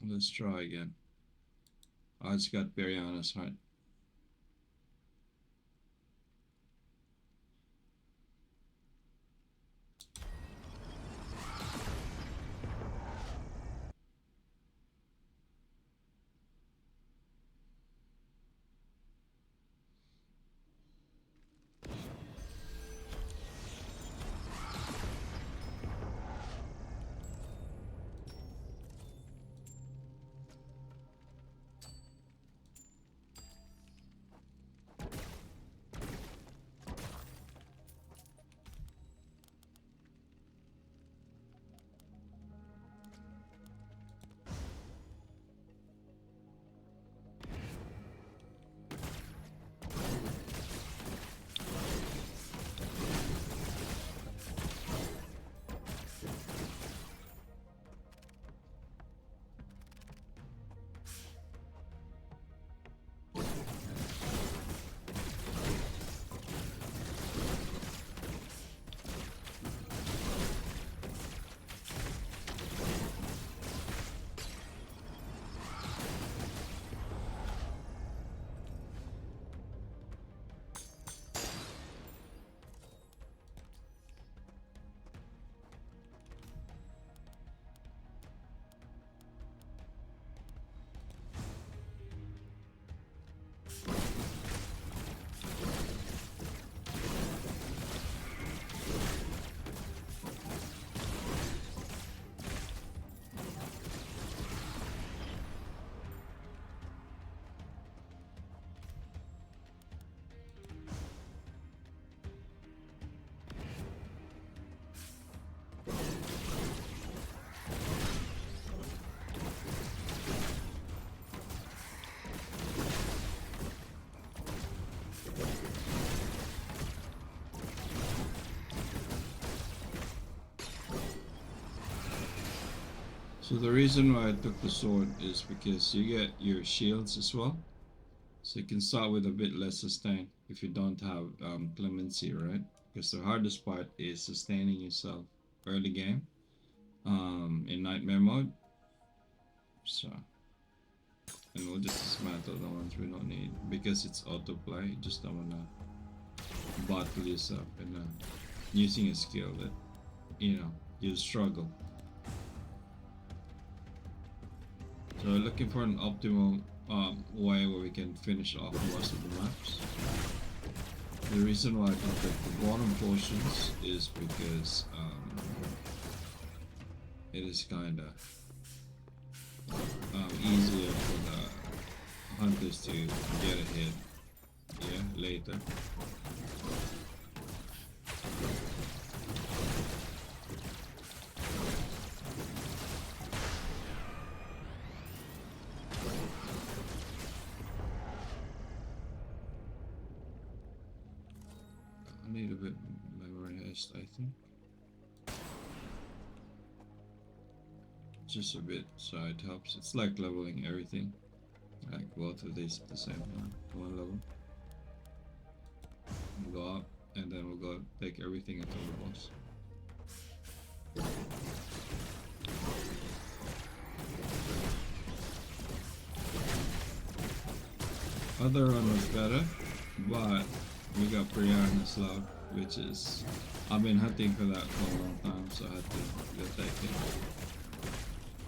Let's try again. I just got very honest, right? So the reason why I took the sword is because you get your shields as well. So you can start with a bit less sustain if you don't have clemency, right? Because the hardest part is sustaining yourself early game in nightmare mode. So, and we'll just dismantle the ones we don't need because it's autoplay. You just don't wanna bottle yourself and using a skill that you struggle. So we're looking for an optimal way where we can finish off most of the maps. The reason why I don't take the bottom portions is because it is kinda easier for the hunters to get ahead, later. I need a bit memory haste, I think. Just a bit, so it helps. It's like leveling everything. Like both of these at the same time. One level. We'll go up, and then we'll go take everything until the boss. Other run was better, but we got Brianna's love, which is I've been hunting for that for a long time, so I had to get that kid.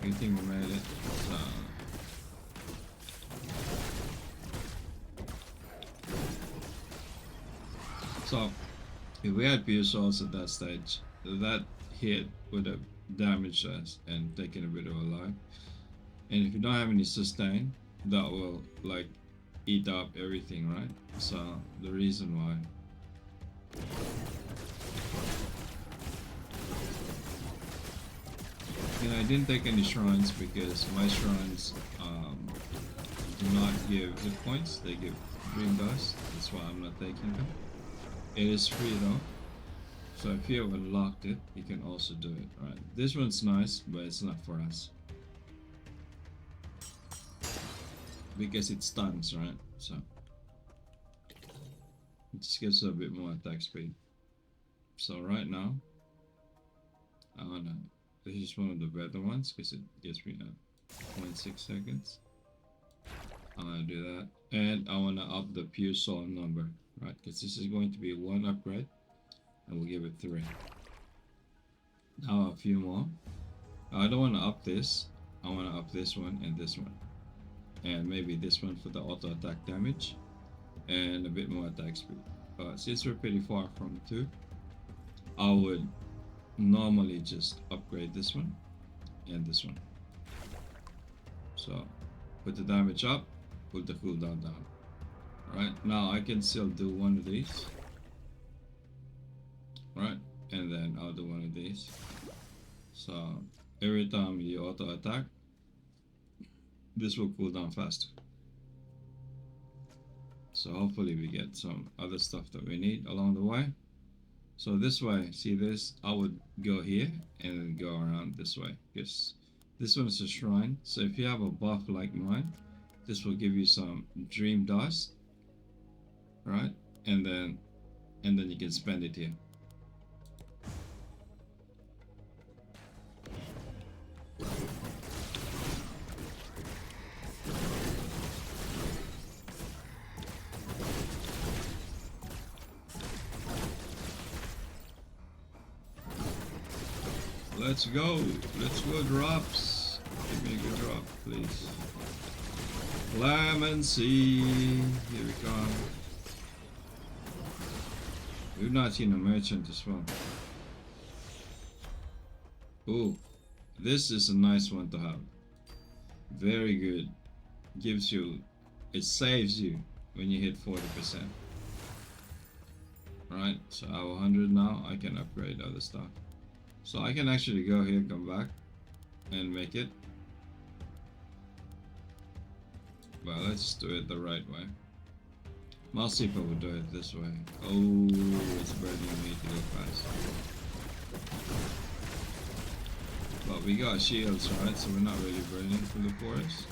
I think we made it. So if we had pure souls at that stage, that hit would have damaged us and taken a bit of a life. And if you don't have any sustain, that will like eat up everything, right? So the reason why. And I didn't take any shrines because my shrines do not give hit points, they give green dust. That's why I'm not taking them. It is free though. So if you have unlocked it, you can also do it, right? This one's nice, but it's not for us. Because it stuns, right? So it just gives a bit more attack speed. So right now, I wanna. This is one of the better ones because it gives me 0.6 seconds. I'm gonna do that, and I wanna up the pure soul number, right? Because this is going to be one upgrade, and we'll give it 3. Now a few more. I don't want to up this. I want to up this one and this one, and maybe this one for the auto attack damage, and a bit more attack speed. But since we're pretty far from 2, I would normally just upgrade this one and this one. So put the damage up, put the cooldown down. Right now I can still do one of these, right? And then I'll do one of these. So every time you auto attack, this will cool down faster. So hopefully we get some other stuff that we need along the way. So this way, see this, I would go here and then go around this way, because this one is a shrine. So if you have a buff like mine, this will give you some dream dust, right? And then you can spend it here. Let's go drops. Give me a good drop, please. Clemency. Here we go. We've not seen a merchant as well. Ooh, this is a nice one to have. Very good. Gives you, it saves you when you hit 40%. Right, so I have 100 now. I can upgrade other stuff. So I can actually go here, come back, and make it. Well, let's do it the right way. Most people would do it this way. Oh, it's burning me to go fast. But we got shields, right? So we're not really burning through the forest.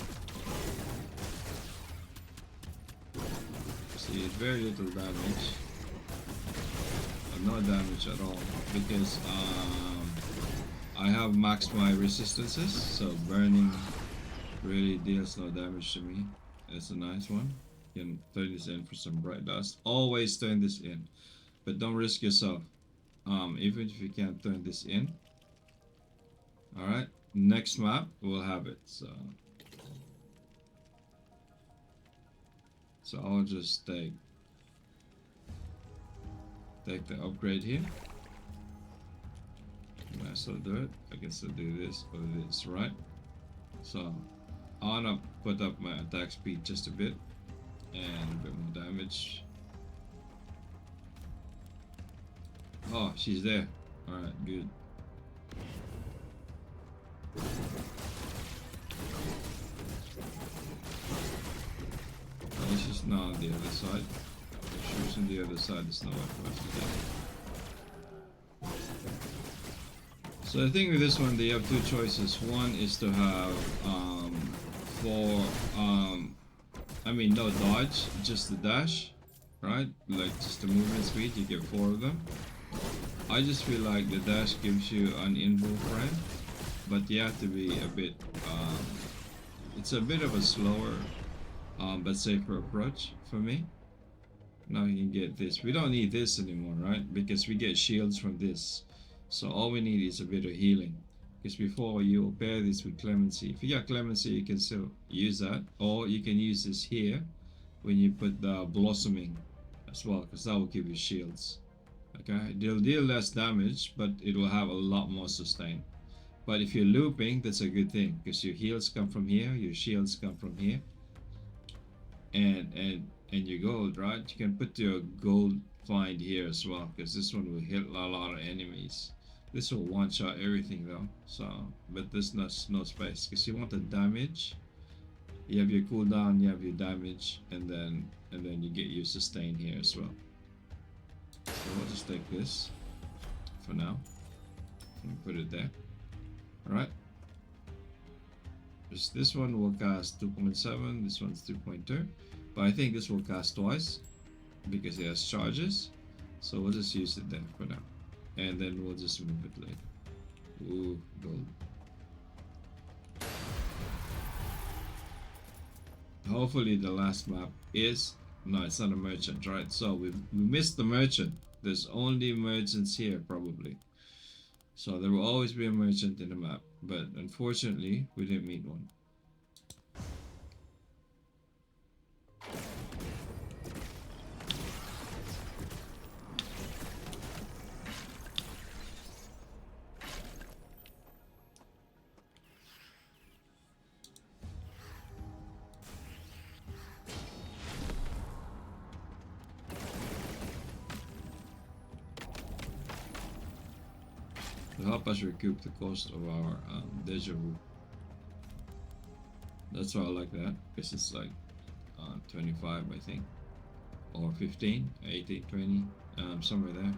See, it's very little damage. No damage at all, because I have maxed my resistances, so burning really deals no damage to me. It's a nice one. You can turn this in for some bright dust. Always turn this in, but don't risk yourself. Even if you can't turn this in. Alright, next map we'll have it. So I'll just take the upgrade here. Can I still do it? I can still do this or this, right? So I wanna put up my attack speed just a bit and a bit more damage. Oh, she's there. Alright, good. Oh, she's now on the other side. If she on the other side, there's no way for us to get. So the thing with this one, they have two choices. One is to have no dodge, just the dash, right? Like just the movement speed, you get 4 of them. I just feel like the dash gives you an inbuilt frame, but you have to be a bit, it's a bit of a slower, but safer approach for me. Now you can get this. We don't need this anymore, right? Because we get shields from this. So all we need is a bit of healing. Because before you pair this with clemency. If you got clemency, you can still use that. Or you can use this here when you put the blossoming as well. Because that will give you shields. Okay? They'll deal less damage, but it will have a lot more sustain. But if you're looping, that's a good thing. Because your heals come from here, your shields come from here. And your gold, right? You can put your gold find here as well, because this one will hit a lot of enemies. This will one shot everything though. So, but there's no space because you want the damage. You have your cooldown, you have your damage, and then you get your sustain here as well. So we'll just take this for now and put it there. All right. This one will cast 2.7. This one's 2.2. But I think this will cast twice because it has charges. So we'll just use it there for now. And then we'll just move it later. Ooh, gold. hopefully the last map is, no, it's not a merchant, right? So we missed the merchant. There's only merchants here probably. So there will always be a merchant in the map, but unfortunately we didn't meet one. To help us recoup the cost of our deja vu. That's why I like that, because it's like 25 I think, or 15, 18, 20, somewhere there.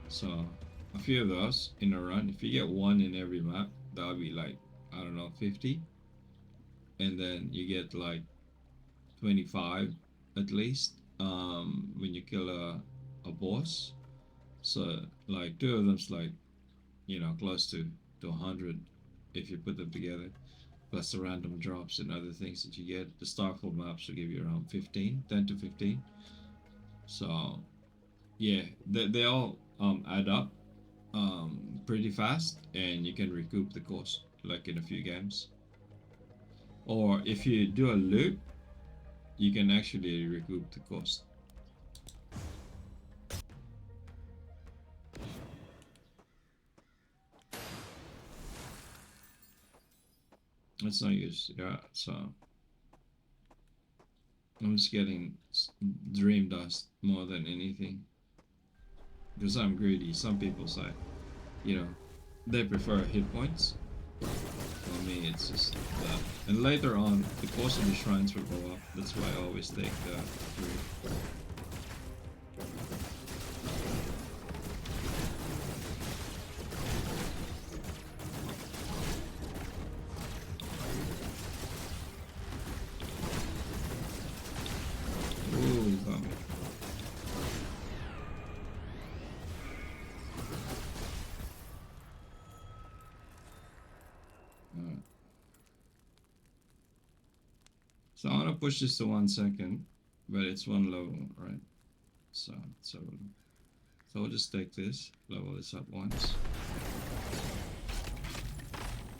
So a few of those in a run, if you get one in every map, that would be like, I don't know, 50. And then you get like 25 at least when you kill a boss. So like two of them's like, you know, close to 100 if you put them together, plus the random drops and other things that you get. The Starfall maps will give you around 15, 10 to 15. So yeah, they all add up pretty fast, and you can recoup the cost like in a few games. Or if you do a loop, you can actually recoup the cost. That's no use. Yeah, so I'm just getting dream dust more than anything because I'm greedy. Some people say, you know, they prefer hit points. For me, it's just that. And later on, the cost of the shrines will go up. That's why I always take the 3. Ooh, got me. Alright. So I'm gonna push this to 1 second, but it's 1 level, right? So we'll just take this, level this up once.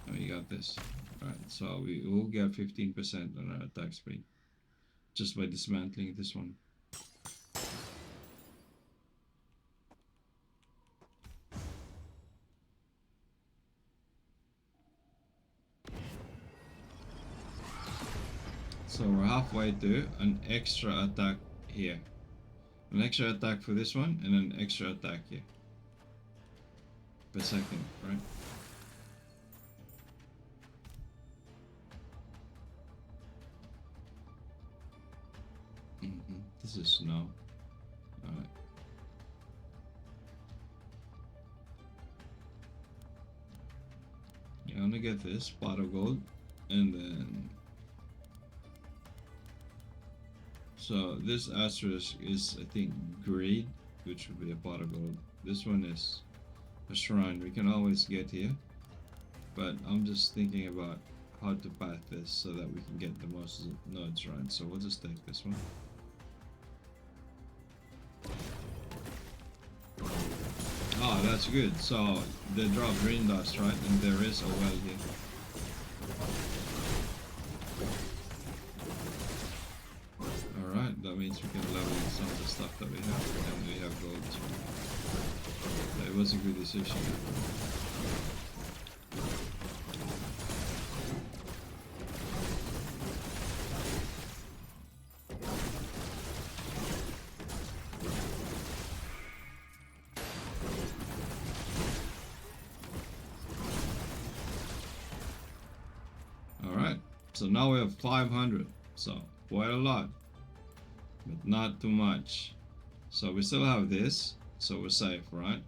Oh, you got this. Alright, so we will get 15% on our attack speed just by dismantling this one. So we're halfway to an extra attack here. An extra attack for this one and an extra attack here. Per second, right? This is snow. Alright. Yeah, I'm gonna get this pot of gold and then. So this asterisk is, I think, greed, which would be a pot of gold. This one is a shrine we can always get here, but I'm just thinking about how to path this so that we can get the most node shrines. So we'll just take this one. Oh, that's good. So they drop green dust, right? And there is a well here. Alright, that means we can level some of the stuff that we have, and we have gold as well. It was a good decision. Alright, so now we have 500, so quite a lot, but not too much. So we still have this, so we're safe, right?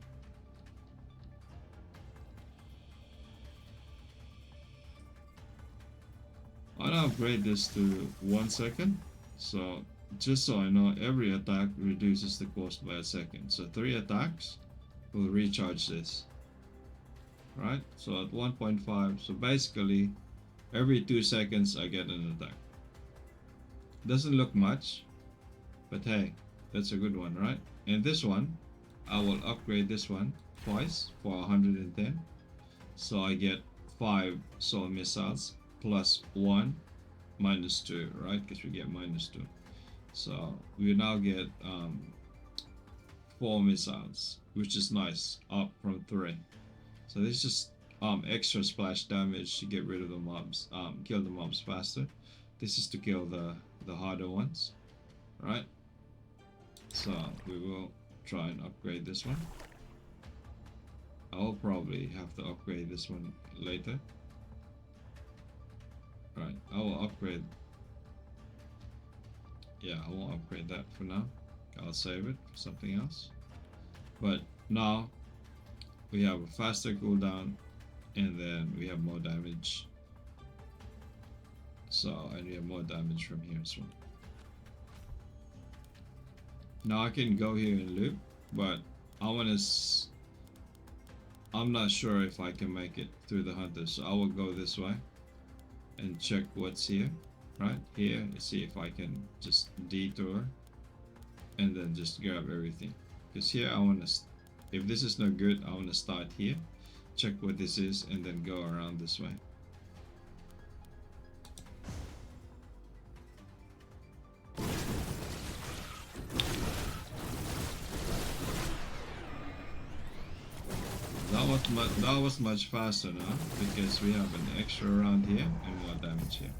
I'm gonna upgrade this to 1 second, so just so I know, every attack reduces the cost by a second. So 3 attacks will recharge this, right? So at 1.5, so basically every 2 seconds I get an attack. Doesn't look much, but hey, that's a good one, right? And this one, I will upgrade this one twice for 110. So I get 5 solar missiles plus 1 minus 2, right? Because we get minus 2. So we now get 4 missiles, which is nice, up from 3. So this is just extra splash damage to get rid of the mobs, kill the mobs faster. This is to kill the harder ones, right? So we will try and upgrade this one. I'll probably have to upgrade this one later. Right, I will upgrade. Yeah, I won't upgrade that for now. I'll save it for something else. But now we have a faster cooldown, and then we have more damage. So, and we have more damage from here as well. Now I can go here and loop, but I'm not sure if I can make it through the hunters, so I will go this way and check what's here, right here, and see if I can just detour and then just grab everything. Because here I want to, if this is no good, I want to start here, check what this is, and then go around this way. That was much faster now, because we have an extra round here and more damage here.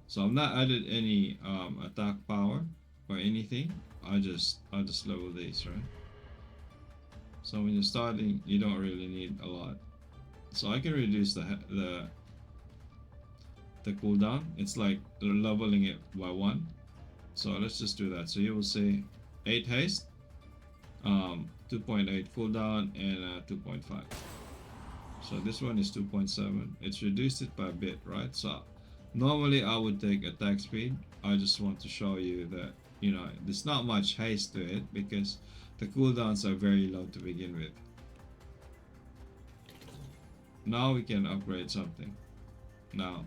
So I've not added any attack power or anything. I just level these, right? So when you're starting, you don't really need a lot. So I can reduce the cooldown. It's like leveling it by 1. So let's just do that. So you will see 8 haste, 2.8 cooldown, and 2.5. So this one is 2.7. It's reduced it by a bit, right? So normally I would take attack speed. I just want to show you that, you know, there's not much haste to it because the cooldowns are very low to begin with. Now we can upgrade something. Now,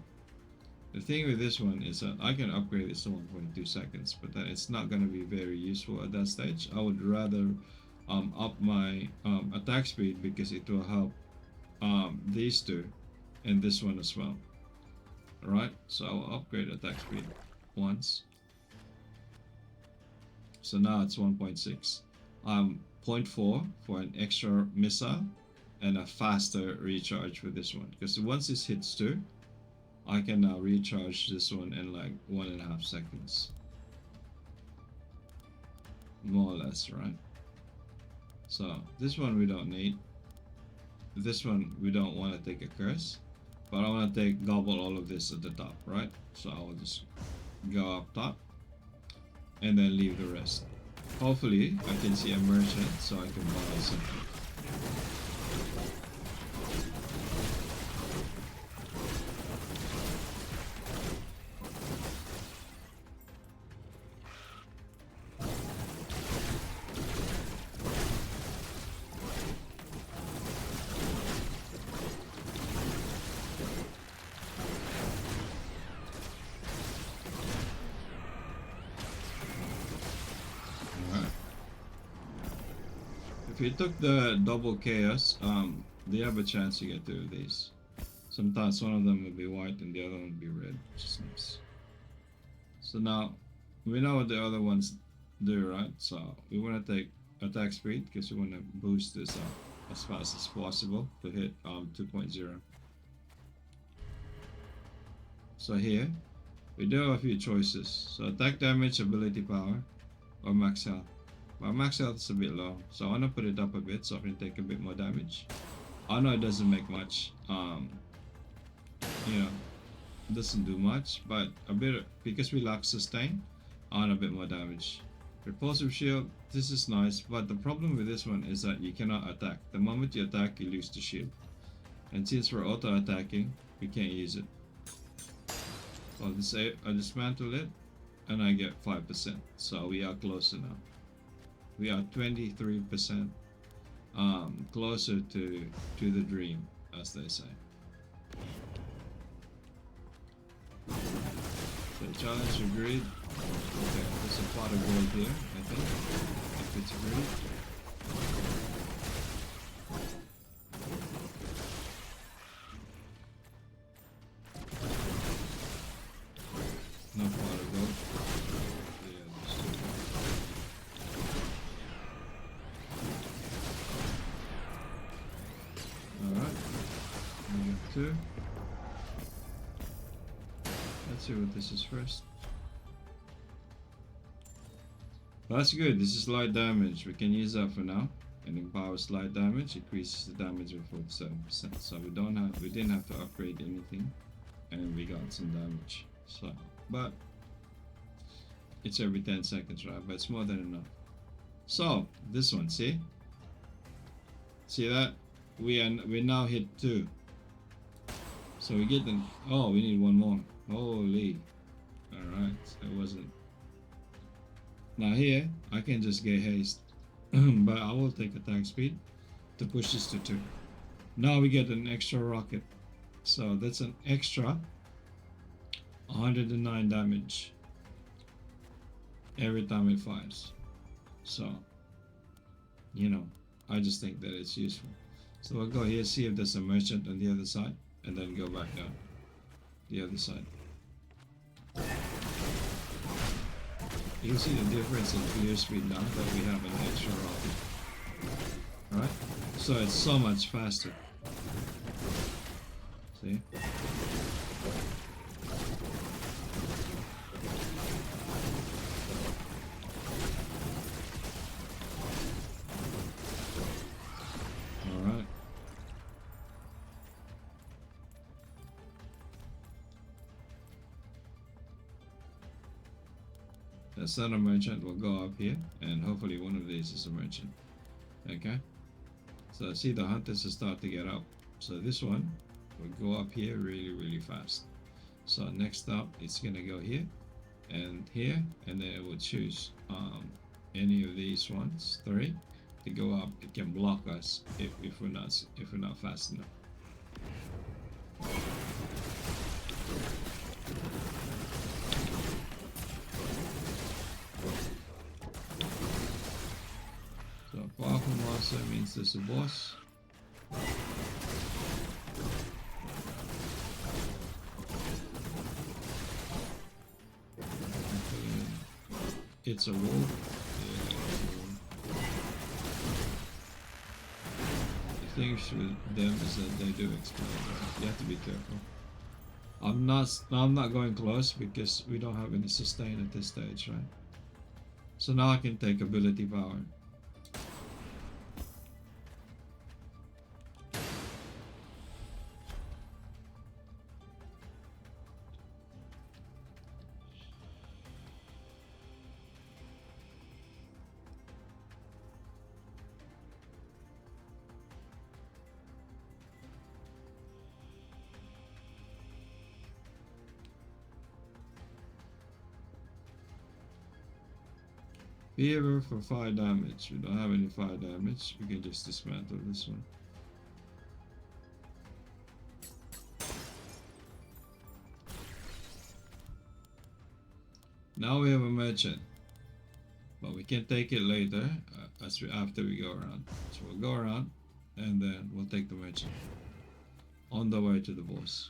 the thing with this one is that I can upgrade this to 1.2 seconds, but then it's not going to be very useful at that stage. I would rather up my attack speed because it will help these two and this one as well. Alright, so I'll upgrade attack speed once. So now it's 1.6. 0.4 for an extra missile and a faster recharge for this one. Because once this hits 2, I can now recharge this one in like 1.5 seconds. More or less, right? So this one we don't need. This one we don't want to take a curse. But I want to gobble all of this at the top, right? So I will just go up top and then leave the rest. Hopefully I can see a merchant so I can buy something. If you took the double chaos, they have a chance to get 2 of these. Sometimes one of them will be white and the other one will be red, which is nice. So now we know what the other ones do, right? So we want to take attack speed because we want to boost this up as fast as possible to hit 2.0. So here we do have a few choices. So attack damage, ability power, or max health. My max health is a bit low, so I want to put it up a bit so I can take a bit more damage. I know it doesn't make much, you know, it doesn't do much, but a bit, because we lack sustain, I want a bit more damage. Repulsive shield, this is nice, but the problem with this one is that you cannot attack. The moment you attack, you lose the shield. And since we're auto-attacking, we can't use it. So I dismantle it, and I get 5%, so we are closer now. We are 23% closer to the dream, as they say. So challenge agreed. Okay, there's a pot of gold here, I think. If it's agreed. No pot of gold. Yeah, there's two. Alright. We got two. Let's see what this is first. That's good. This is light damage. We can use that for now. And empowers light damage, increases the damage by 47%. So we didn't have to upgrade anything, and we got some damage. So, but it's every 10 seconds, right? But it's more than enough. So this one, see that we now hit 2. So we get them. Oh, we need one more. Holy! All right, it wasn't. Now here, I can just get haste, but I will take attack speed to push this to 2. Now we get an extra rocket. So that's an extra 109 damage every time it fires. So, you know, I just think that it's useful. So we'll go here, see if there's a merchant on the other side, and then go back down the other side. You can see the difference in clear speed now that we have an extra rocket. Right? So it's so much faster. See? Alright. That's not a merchant. Will go up here, and hopefully one of these is a merchant. Okay, so see the hunters will start to get up. So this one will go up here really fast. So next up it's gonna go here and here, and then it will choose any of these ones, 3, to go up. It can block us if we're not fast enough. Powerful monster means there's a boss. It's a wolf. Yeah. The thing with them is that they do explode. Right? You have to be careful. I'm not going close because we don't have any sustain at this stage, right? So now I can take ability power. Fever for fire damage. We don't have any fire damage. We can just dismantle this one. Now we have a merchant, but we can take it later after we go around. So we'll go around, and then we'll take the merchant on the way to the boss.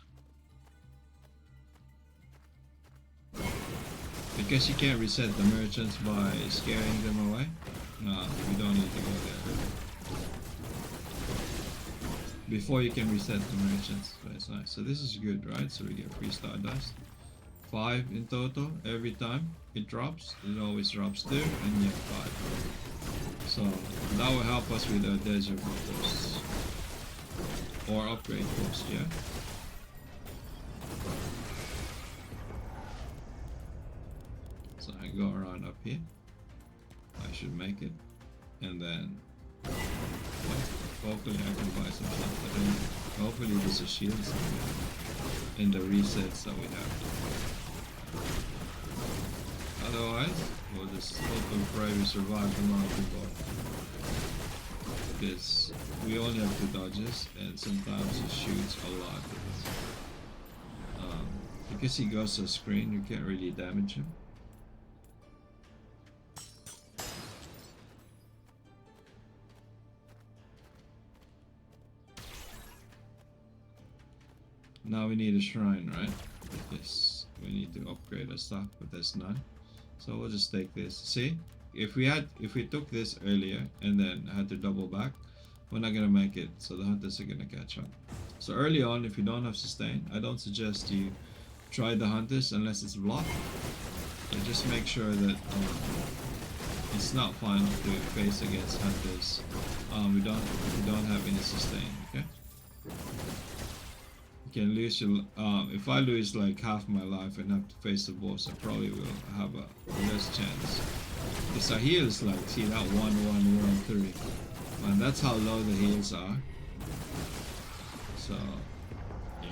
Because you can't reset the merchants by scaring them away. No, we don't need to go there. Before you can reset the merchants. That's nice. So this is good, right? So we get free stardust. 5 in total every time it drops. It always drops there, and you have 5. So that will help us with our desert posts. Or upgrade posts, yeah? So I go around up here. I should make it. And then hopefully I can buy some stuff. But then hopefully there's a shield somewhere in the resets that we have. Otherwise, we'll just hope and pray we survive the mountain board. Because we only have 2 dodges, and sometimes it shoots a lot. Because he goes to screen, you can't really damage him. Now we need a shrine, right? Yes, we need to upgrade our stuff, but there's none. So we'll just take this. See, if we took this earlier and then had to double back, we're not gonna make it. So the hunters are gonna catch up. So early on, if you don't have sustain, I don't suggest you try the hunters unless it's blocked. But just make sure that it's not fun to face against hunters. We don't have any sustain. Okay. You can lose your. If I lose like half my life and have to face the boss, I probably will have a less chance. Because our heals, like, see that 1-1-1-3, man, that's how low the heals are. So yeah,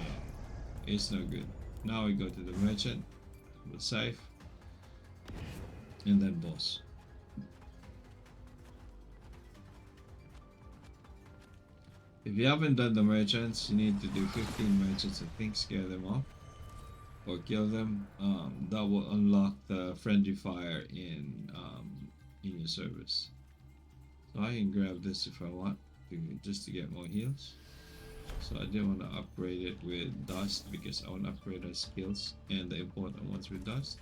it's no good. Now we go to the merchant, we'll save, and then boss. If you haven't done the merchants, you need to do 15 merchants, I think, scare them off or kill them. That will unlock the friendly fire in your service. So I can grab this if I want, just to get more heals. So I didn't want to upgrade it with dust because I want to upgrade our skills and the important ones with dust.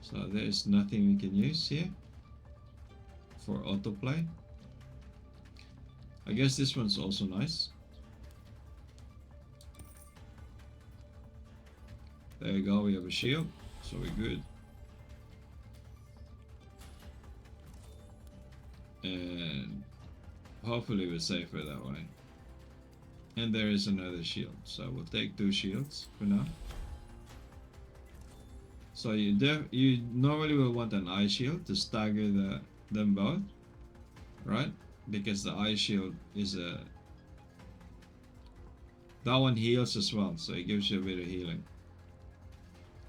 So there's nothing we can use here for autoplay. I guess this one's also nice. There you go, we have a shield, so we're good. And hopefully we're safer that way. And there is another shield, so we'll take 2 shields for now. So you normally will want an eye shield to stagger them both, right? Because the eye shield is that one heals as well, so it gives you a bit of healing.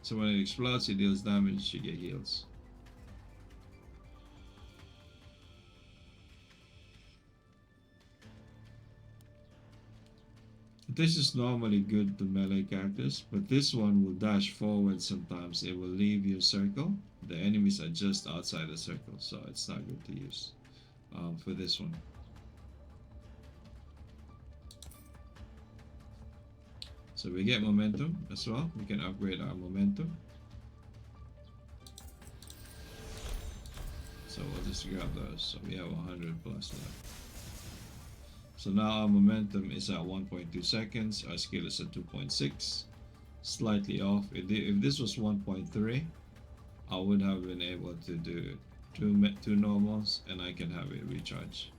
So when it explodes, it deals damage, you get heals. This is normally good to melee characters, but this one will dash forward sometimes. It will leave your circle. The enemies are just outside the circle, so it's not good to use for this one. So we get momentum as well. We can upgrade our momentum. So we'll just grab those. So we have 100 plus left. So now our momentum is at 1.2 seconds. Our skill is at 2.6. Slightly off. If this was 1.3, I would have been able to do two normals and I can have it recharge.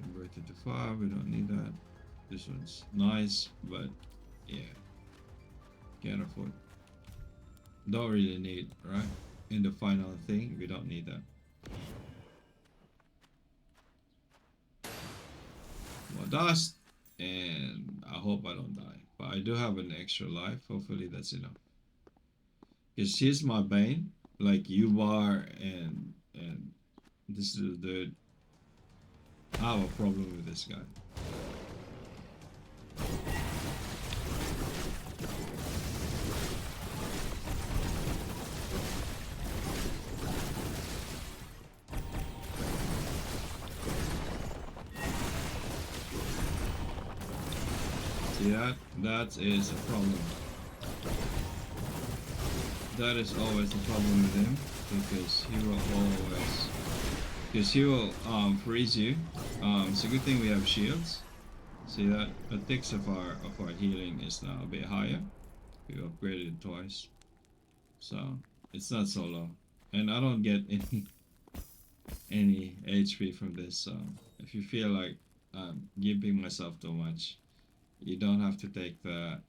Converted to 5, we don't need that. This one's nice, but yeah, can't afford. Don't really need, right? In the final thing, we don't need that. More dust, and I hope I don't die. But I do have an extra life. Hopefully that's enough. Because here's my bane, like Ubar and this little dude. I have a problem with this guy. See that? That is a problem. That is always the problem with him, because he will freeze you. It's a good thing we have shields. See that? The ticks of our healing is now a bit higher. We upgraded it twice, so it's not so low. And I don't get any HP from this. So if you feel like giving myself too much, you don't have to take the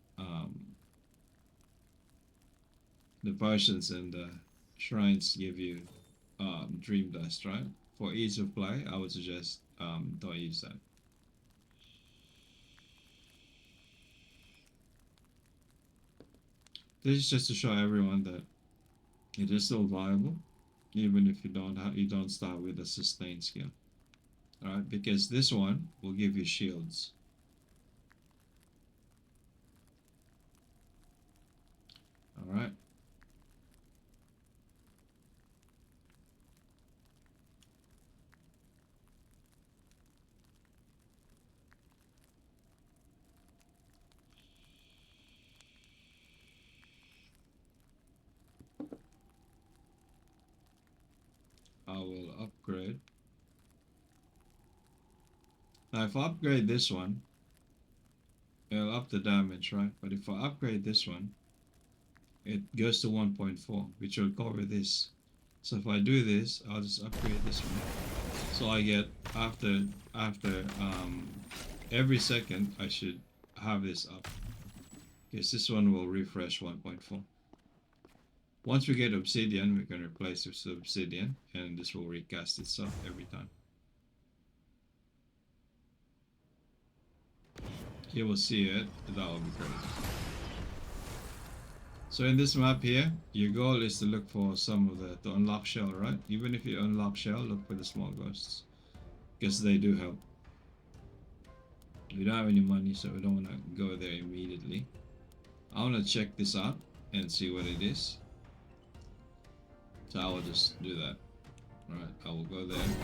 potions and the shrines give you dream dust, right? For ease of play, I would suggest don't use that. This is just to show everyone that it is still viable, even if you don't start with a sustain skill. Alright, because this one will give you shields. Alright. I will upgrade. Now if I upgrade this one, it'll up the damage, right? But if I upgrade this one, it goes to 1.4, which will cover this. So if I do this, I'll just upgrade this one. So I get after every second I should have this up. Because this one will refresh 1.4. Once we get obsidian, we can replace this with obsidian, and this will recast itself every time. You will see it, that will be crazy. So in this map here, your goal is to look for some of to unlock shell, right? Even if you unlock shell, look for the small ghosts. Because they do help. We don't have any money, so we don't want to go there immediately. I want to check this out and see what it is. So I will just do that. Alright, I will go there and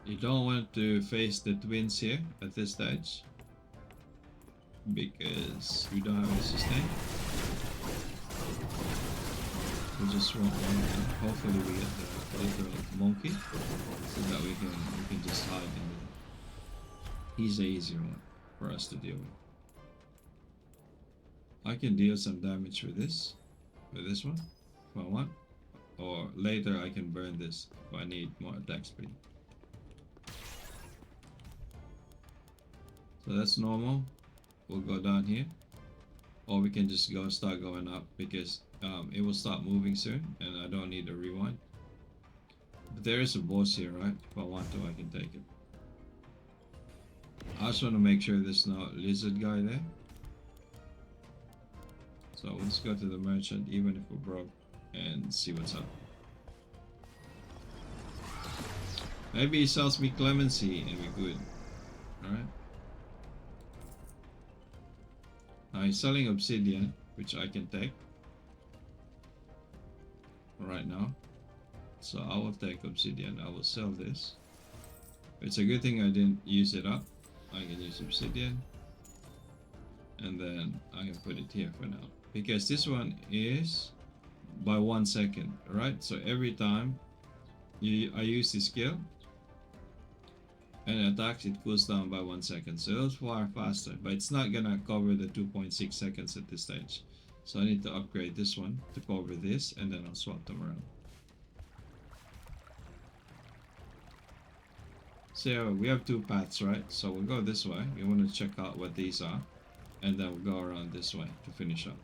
you don't want to face the twins here at this stage because we don't have any sustain. We just want one. Hopefully we get the little monkey so that we can just hide in there. He's an easier one for us to deal with. I can deal some damage with this one if I want, or later I can burn this if I need more attack speed. So that's normal. We'll go down here, or we can just start going up because it will start moving soon and I don't need a rewind. But there is a boss here, right? If I want to, I can take it. I just want to make sure there's no lizard guy there. So let's go to the merchant even if we're broke and see what's up. Maybe he sells me clemency and we're good. Alright. Now he's selling obsidian, which I can take right now. So I will take obsidian. I will sell this. It's a good thing I didn't use it up. I can use obsidian. And then I can put it here for now. Because this one is by 1 second, right? So every time I use this skill and attacks, it cools down by 1 second. So it's far faster, but it's not gonna cover the 2.6 seconds at this stage. So I need to upgrade this one to cover this, and then I'll swap them around. So we have two paths, right? So we'll go this way. We want to check out what these are, and then we'll go around this way to finish up.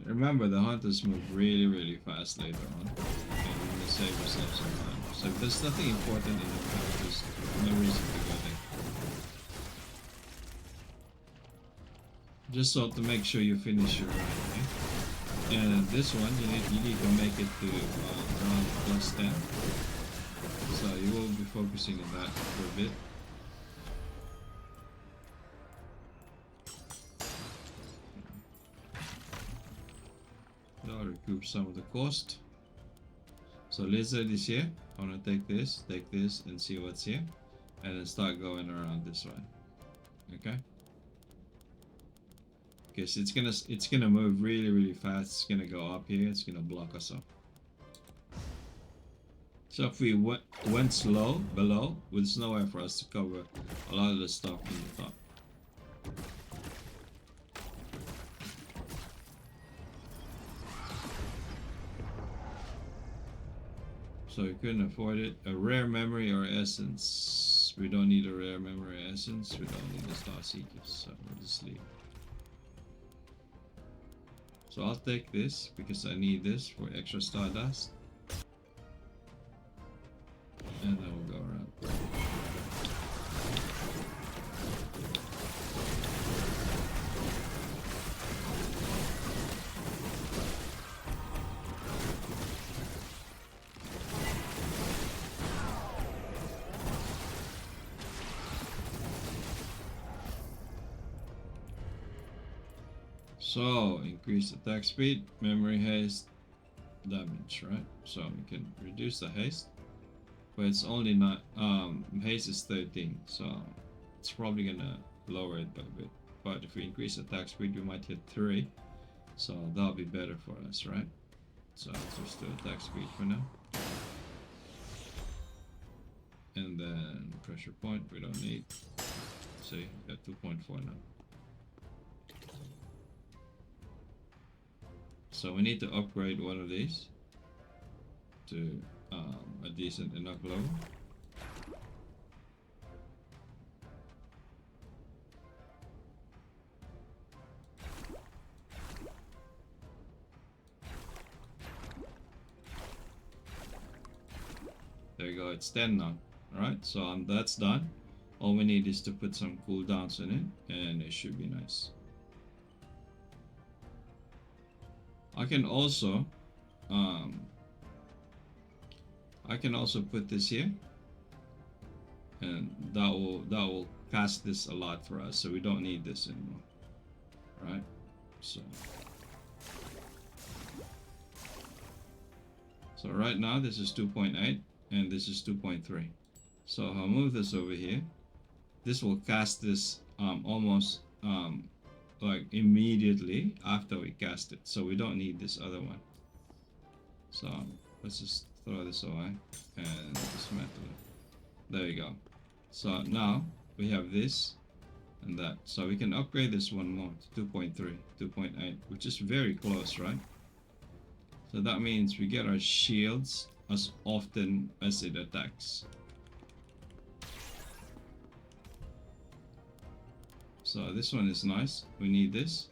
Remember, the hunters move really fast later on, and we want to save ourselves some time. So if there's nothing important in the path, there's no reason to go there. Just so to make sure you finish your run, okay? And this one, you need to make it to around +10. So you will be focusing on that for a bit. That'll recoup some of the cost. So lizard is here. I want to take this, and see what's here, and then start going around this way. Okay. Because it's gonna move really fast. It's gonna go up here. It's gonna block us up. So if we went slow below, there's nowhere for us to cover a lot of the stuff in the top. So we couldn't afford it. A rare memory or essence. We don't need a rare memory or essence. We don't need the star seekers. So we'll just leave. So I'll take this because I need this for extra stardust. And then we'll go around. So increase attack speed, memory haste, damage, right? So we can reduce the haste, but it's only not haste is 13, so it's probably gonna lower it by a bit. But if we increase attack speed, we might hit 3, so that'll be better for us, right? So let's just do attack speed for now. And then pressure point we don't need. See, we got 2.4 now. So we need to upgrade one of these to a decent enough level. There you go, it's 10 now. Alright, so that's done. All we need is to put some cooldowns in it and it should be nice. I can also put this here, and that will cast this a lot for us, so we don't need this anymore, right? So right now this is 2.8 and this is 2.3. So I'll move this over here. This will cast this almost like immediately after we cast it, so we don't need this other one. So let's just throw this away and dismantle it. There you go. So now we have this and that, so we can upgrade this one more to 2.3, 2.8, which is very close, right? So that means we get our shields as often as it attacks. So this one is nice, we need this,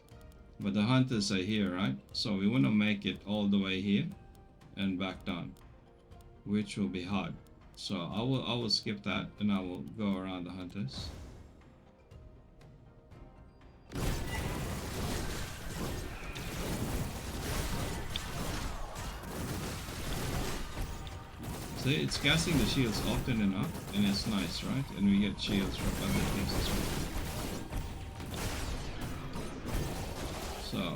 but the hunters are here, right? So we want to make it all the way here and back down, which will be hard. So I will skip that and I will go around the hunters. See, it's casting the shields often enough and it's nice, right? And we get shields from other things as well. So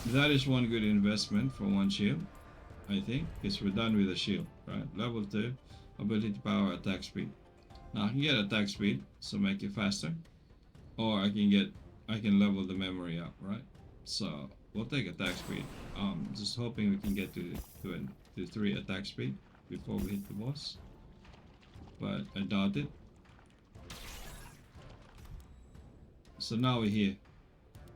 that is one good investment for one shield, I think, because we're done with the shield, right? Level 2, ability power, attack speed. Now I can get attack speed, so make it faster, or I can level the memory up, right? So we'll take attack speed. Just hoping we can get to 3 attack speed before we hit the boss, but I doubt it. So now we're here.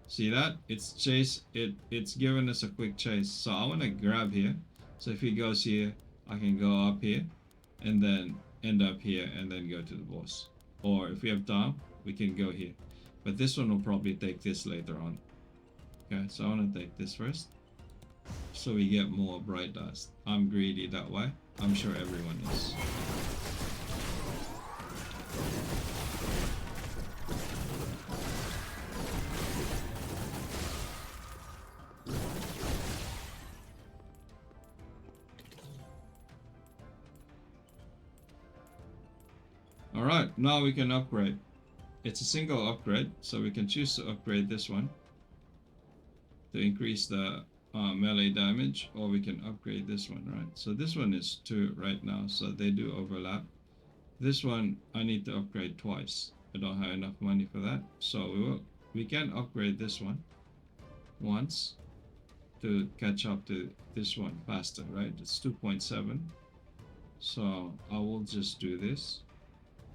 See that? It's given us a quick chase. So I want to grab here. So if he goes here, I can go up here and then end up here and then go to the boss. Or if we have time, we can go here. But this one will probably take this later on. Okay, so I want to take this first, so we get more bright dust. I'm greedy that way. I'm sure everyone is. Alright, now we can upgrade. It's a single upgrade, so we can choose to upgrade this one to increase the melee damage, or we can upgrade this one, right? So this one is 2 right now, so they do overlap. This one I need to upgrade twice. I don't have enough money for that, so we can upgrade this one once to catch up to this one faster, right? It's 2.7, so I will just do this,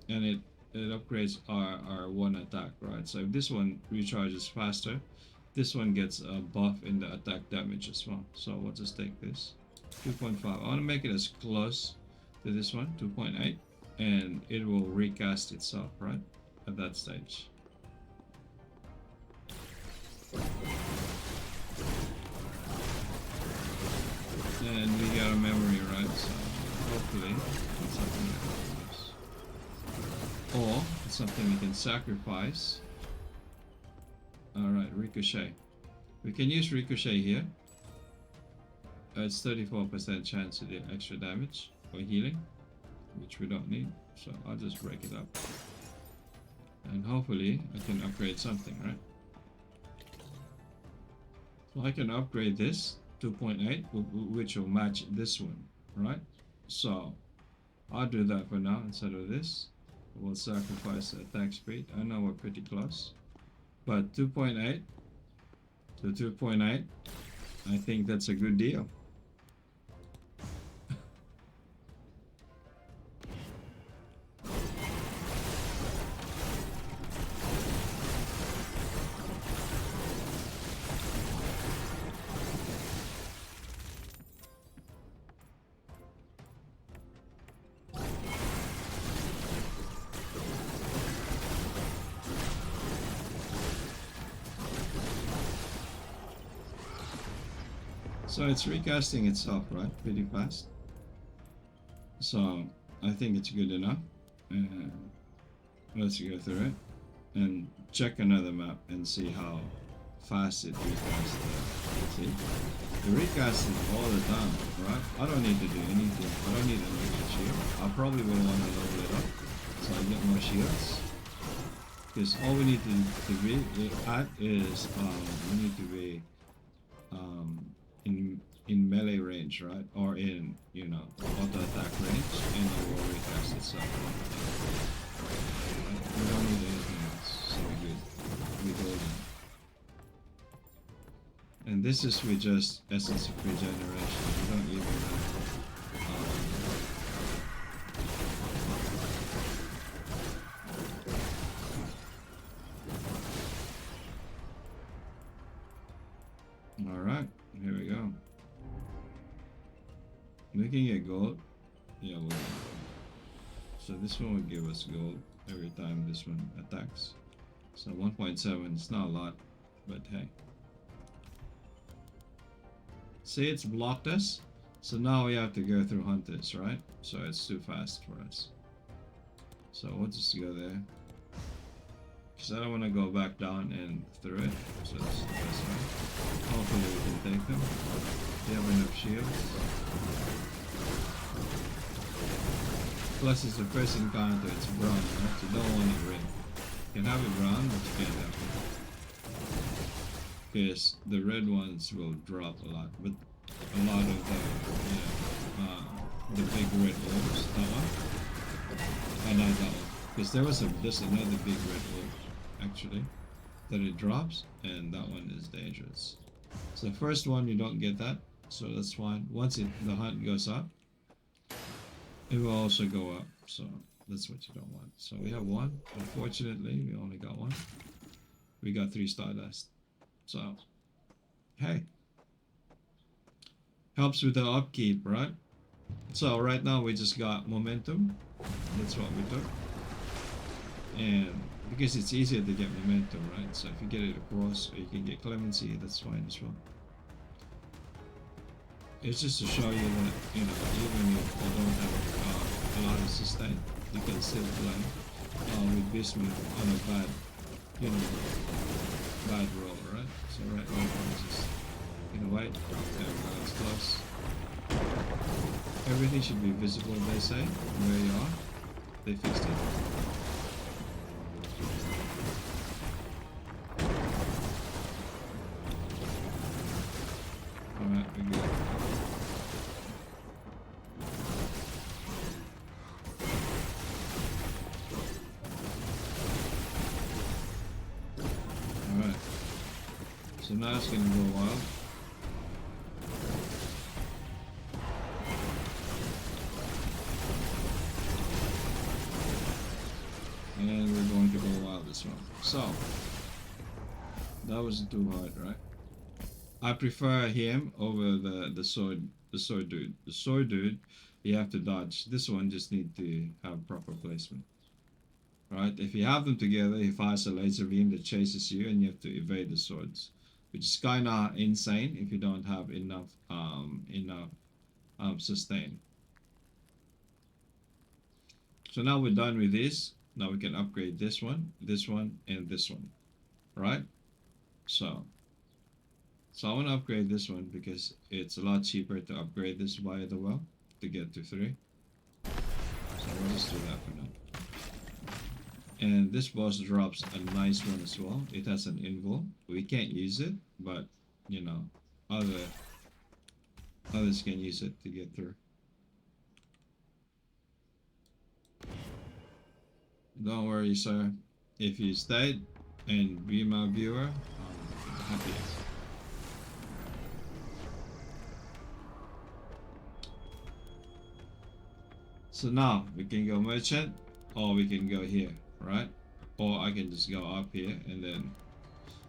and it upgrades our one attack, right? So if this one recharges faster, this one gets a buff in the attack damage as well. So we'll just take this 2.5. I want to make it as close to this one, 2.8, and it will recast itself, right, at that stage. something we can sacrifice. Alright, ricochet. We can use ricochet here. It's 34% chance to do extra damage or healing, which we don't need. So I'll just break it up. And hopefully I can upgrade something, right? So I can upgrade this 2.8, which will match this one, right? So I'll do that for now instead of this. We'll sacrifice the attack speed. I know we're pretty close. But 2.8 to 2.8, I think that's a good deal. So it's recasting itself, right? Pretty fast. So I think it's good enough. Let's go through it and check another map and see how fast it recasts. See? It recasts it all the time, right? I don't need to do anything. I don't need an extra shield. I probably will want to level it up so I get more shields. Because all we need to be at is we need to be in melee range, right? Or in, you know, auto attack range, and it will recast itself. We don't need anything else, so we're good. We're golden. And this is with just essence of regeneration. We don't even have Alright, here we go. We can get gold. Yeah, we'll get gold. So this one will give us gold every time this one attacks. So 1.7, it's not a lot, but hey. See, it's blocked us. So now we have to go through hunters, right? So it's too fast for us. So we'll just go there. Because I don't want to go back down and through it. So that's the best way. Hopefully we can take them. They have enough shields. Plus it's the first encounter, it's brown, right? So you don't want it red. You can have it brown, but you can't have it. Because the red ones will drop a lot. But a lot of the big red orbs, that one. Not that one. Because there's another big red orb actually that it drops, and that one is dangerous. So the first one you don't get that, so that's fine. Once the hunt goes up, it will also go up, so that's what you don't want. So we have one. Unfortunately, we only got one. We got 3 stardust. So hey, helps with the upkeep, right? So right now we just got momentum. That's what we took. And because it's easier to get momentum, right? So if you get it across, or you can get clemency, that's fine as well. It's just to show you that, you know, even if you don't have a lot of sustain, you can still play with Bismuth on a bad, you know, bad roll, right? So right now I'm just gonna wait. There we go, it's close. Everything should be visible, they say, where you are. They fixed it. Alright, we're good. Alright. So now it's gonna go wild. And we're going to go wild this one. So that wasn't too hard, right? I prefer him over the sword dude. The sword dude, you have to dodge. This one just need to have proper placement. Right? If you have them together, he fires a laser beam that chases you, and you have to evade the swords, which is kinda insane if you don't have enough sustain. So now we're done with this. Now we can upgrade this one, and this one, right? So, so I want to upgrade this one because it's a lot cheaper to upgrade this via the well to get to 3. So we'll just do that for now. And this boss drops a nice one as well. It has an invul. We can't use it, but you know, others can use it to get through. Don't worry, sir. If you stayed and be my viewer, I'm happy. So now we can go merchant, or we can go here, right? Or I can just go up here and then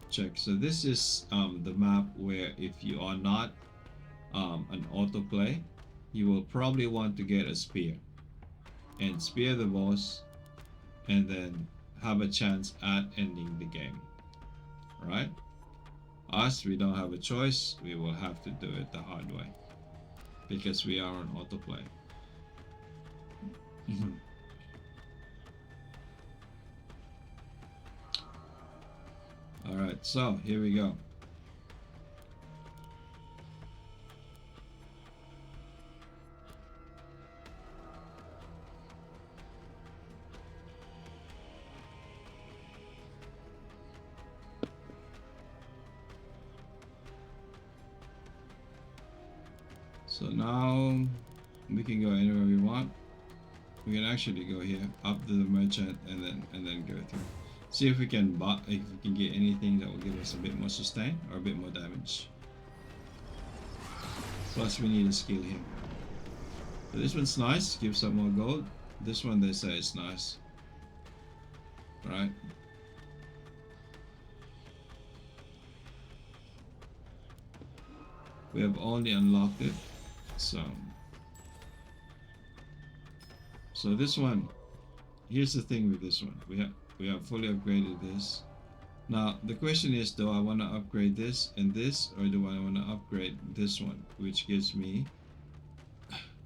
check. So this is the map where if you are not an autoplay, you will probably want to get a spear and spear the boss and then have a chance at ending the game, right? Us, we don't have a choice. We will have to do it the hard way because we are on autoplay. All right, so here we go. So now we can go anywhere we want. We can actually go here up to the merchant and then go through. See if we can get anything that will give us a bit more sustain or a bit more damage. Plus we need a skill here. So this one's nice, gives up more gold. This one they say is nice. Right? We have only unlocked it. So this one, here's the thing with this one. We have fully upgraded this. Now the question is, do I want to upgrade this and this, or do I want to upgrade this one, which gives me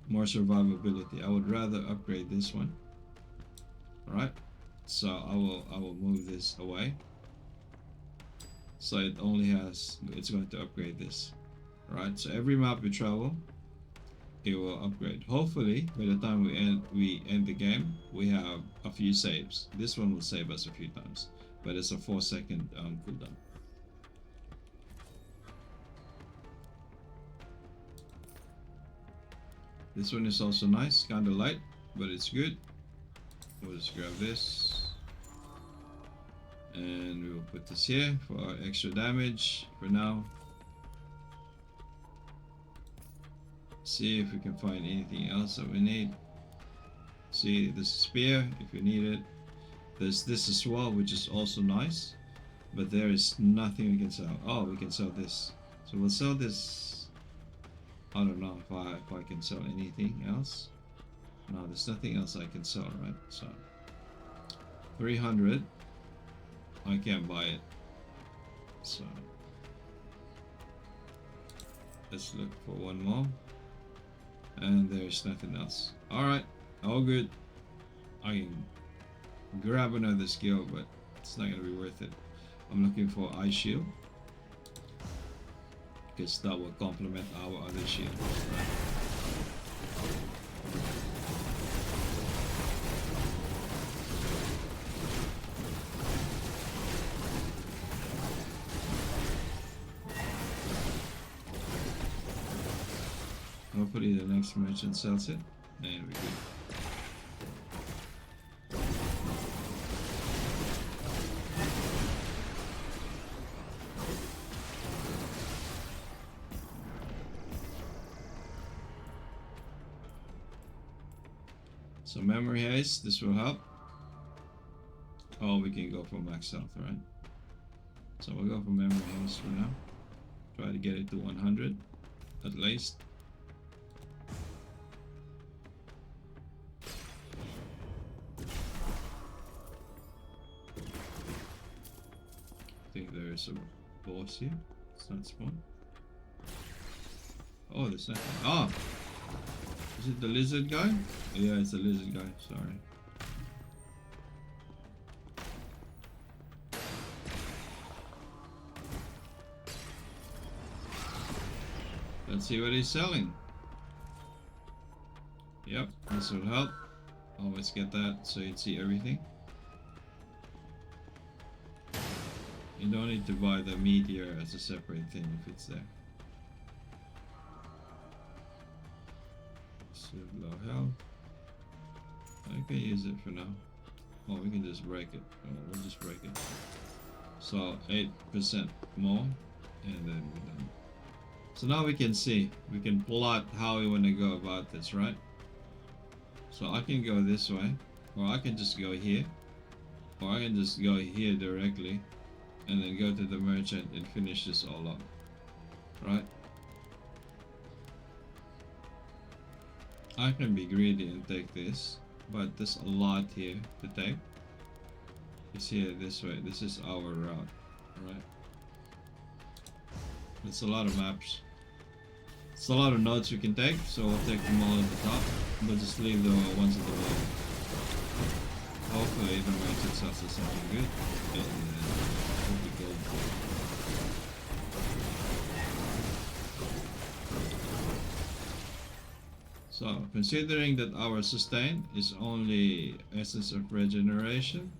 more survivability? I would rather upgrade this one. Alright, so I will move this away. So it only has, it's going to upgrade this. Alright, so every map we travel, it will upgrade. Hopefully by the time we end the game, we have a few saves. This one will save us a few times, but it's a 4-second cooldown. This one is also nice, kinda light, but it's good. We'll just grab this and we will put this here for our extra damage for now. See if we can find anything else that we need. See, this spear if you need it. There's this as well, which is also nice, but there is nothing we can sell. Oh, we can sell this, so we'll sell this. I don't know if I can sell anything else. No, there's nothing else I can sell, right? So 300, I can't buy it, so let's look for one more. And there's nothing else. Alright, all good. I can grab another skill, but it's not gonna be worth it. I'm looking for eye shield because that will complement our other shield. Right? Hopefully the next merchant sells it, and we're good. So memory haste, this will help. Oh, we can go for max health, right? So we'll go for memory haste for now. Try to get it to 100 at least. I think there's a boss here. It's not spawn. Oh, there's nothing. Ah! Is it the lizard guy? Yeah, it's the lizard guy. Sorry. Let's see what he's selling. Yep, this will help. Always get that so you'd see everything. You don't need to buy the meteor as a separate thing if it's there. So low health. I can use it for now. Oh, we can just break it. Oh, we'll just break it. So 8% more, and then we're done. So now we can see, we can plot how we want to go about this, right? So I can go this way, or I can just go here, or I can just go here directly, and then go to the merchant and finish this all up, right? I can be greedy and take this, but there's a lot here to take. It's here this way. This is our route, right? It's a lot of maps. It's a lot of nodes we can take, so we'll take them all at the top, but just leave the ones at the bottom. Hopefully the merchant sells us something good, and it'll be gold. So, considering that our sustain is only essence of regeneration,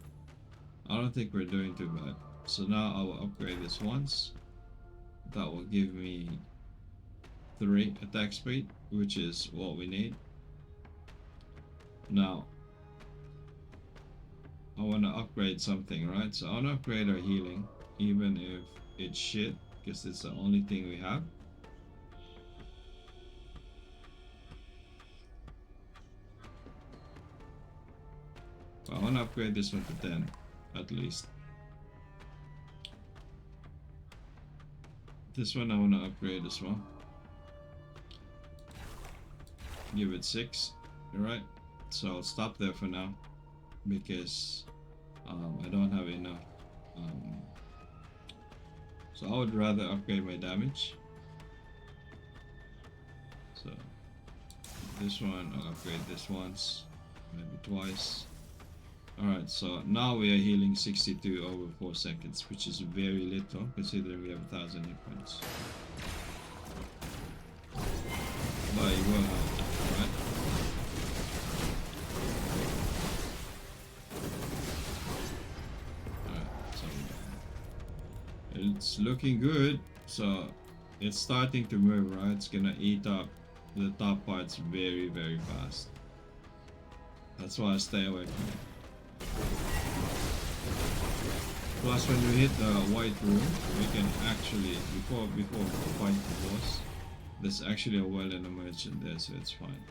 I don't think we're doing too bad. So now I will upgrade this once. That will give me 3 attack speed, which is what we need. Now, I want to upgrade something, right? So I want to upgrade our healing, even if it's shit, because it's the only thing we have. I want to upgrade this one to 10, at least. This one I want to upgrade as well. Give it 6, alright? So I'll stop there for now, because I don't have enough. So I would rather upgrade my damage. So this one, I'll upgrade this once, maybe twice. Alright, so now we are healing 62 over 4 seconds, which is very little considering we have 1000 hit points. But it will help, right? Alright, so it's looking good. So it's starting to move, right? It's gonna eat up the top parts very, very fast. That's why I stay away from it. Plus, when we hit the white room, we can actually, before fight the boss, there's actually a well and a merchant there, so it's fine.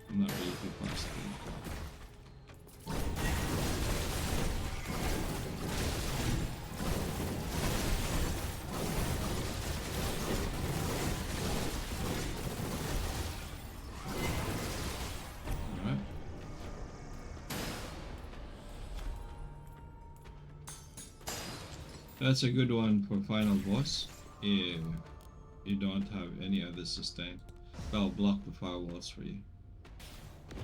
I'm not really too fast. That's a good one for final boss if you don't have any other sustain. That'll block the firewalls for you.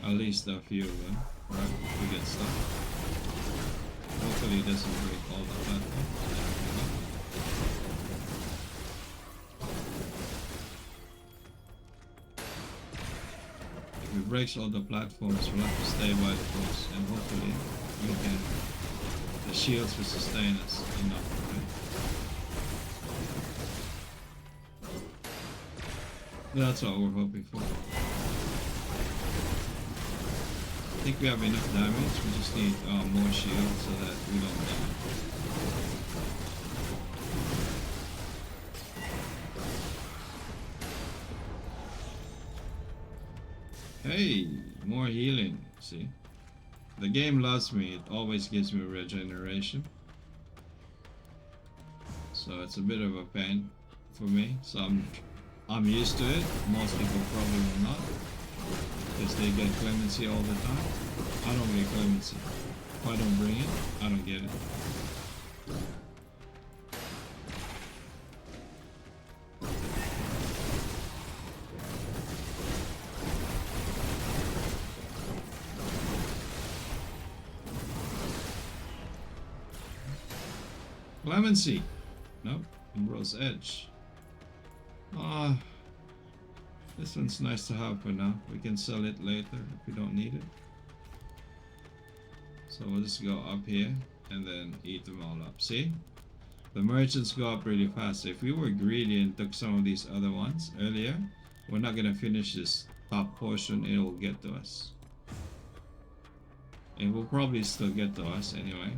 At least a few of them, right? To get stuck. Hopefully it doesn't break all the platforms. If it breaks all the platforms, we'll have to stay by the boss, and hopefully we can. The shields will sustain us enough, right? That's what we're hoping for. I think we have enough damage, we just need more shields so that we don't die. Hey, more healing, see? The game loves me, it always gives me regeneration. So it's a bit of a pain for me, so I'm used to it. Most people probably will not, because they get clemency all the time. I don't get clemency. If I don't bring it, I don't get it. Clemency. Nope. Emerald's Edge. This one's nice to have for now. We can sell it later if we don't need it. So we'll just go up here and then eat them all up. See? The merchants go up really fast. If we were greedy and took some of these other ones earlier, we're not gonna finish this top portion. It will get to us. It will probably still get to us anyway.